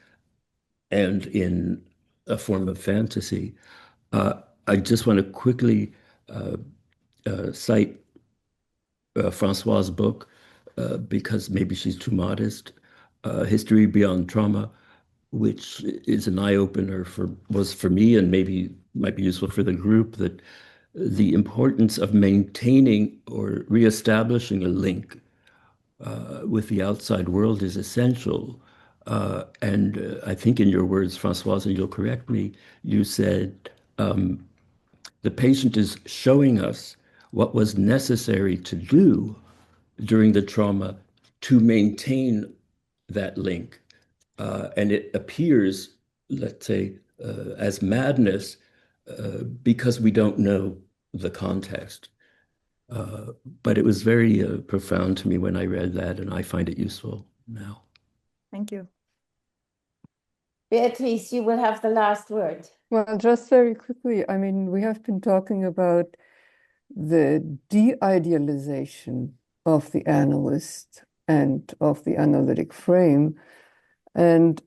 and in a form of fantasy. I just want to quickly cite Françoise' book, because maybe she's too modest, History Beyond Trauma, which is an eye-opener was for me, and maybe might be useful for the group, that the importance of maintaining or reestablishing a link with the outside world is essential. And I think in your words, Françoise, and you'll correct me, you said the patient is showing us what was necessary to do during the trauma to maintain that link. And it appears, let's say, as madness because we don't know the context. But it was very profound to me when I read that, and I find it useful now. Thank you. Beatrice, you will have the last word. Well, just very quickly, I mean, we have been talking about the de-idealization of the analyst and of the analytic frame. And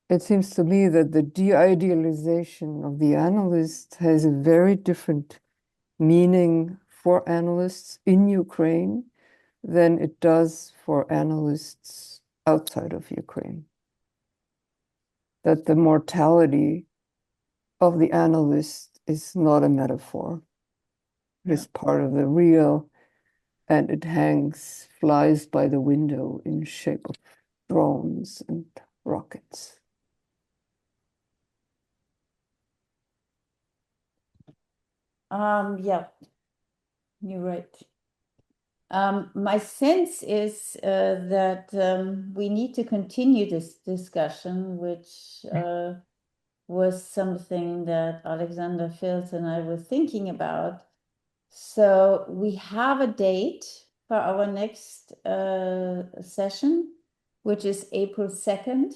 it seems to me that the de-idealization of the analyst has a very different meaning for analysts in Ukraine than it does for analysts outside of Ukraine. That the mortality of the analyst is not a metaphor. It is part of the real, and it flies by the window in shape of drones and rockets. Yeah, you're right. My sense is that we need to continue this discussion, which was something that Oleksandr, Filts, and I were thinking about. So we have a date for our next session, which is April 2nd.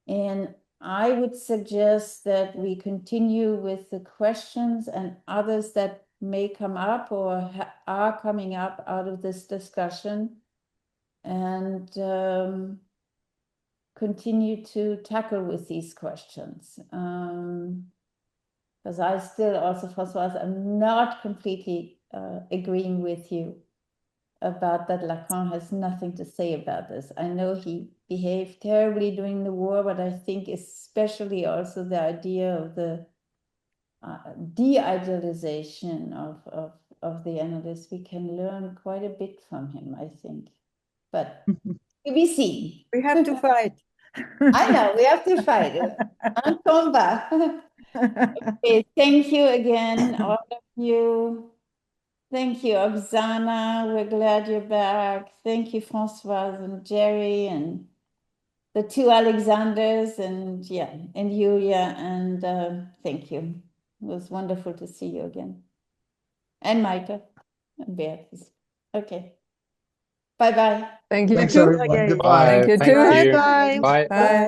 And I would suggest that we continue with the questions and others that may come up or are coming up out of this discussion, and continue to tackle with these questions. Because I still also, Françoise, I'm not completely agreeing with you about that Lacan has nothing to say about this. I know he behaved terribly during the war, but I think especially also the idea of the de-idealization of the analyst, we can learn quite a bit from him, I think. But to be seen. We have to fight. I know, we have to fight. Un combat. Okay, thank you again, all of you. Thank you, Oksana. We're glad you're back. Thank you, Françoise and Jerry and the two Alexanders and Julia. And thank you. It was wonderful to see you again. And Michael and Beatrice. Okay. Bye-bye. Thank you Thanks, too. everyone. Okay. Goodbye. Thank you Thank too. you. Bye-bye. Bye. Bye.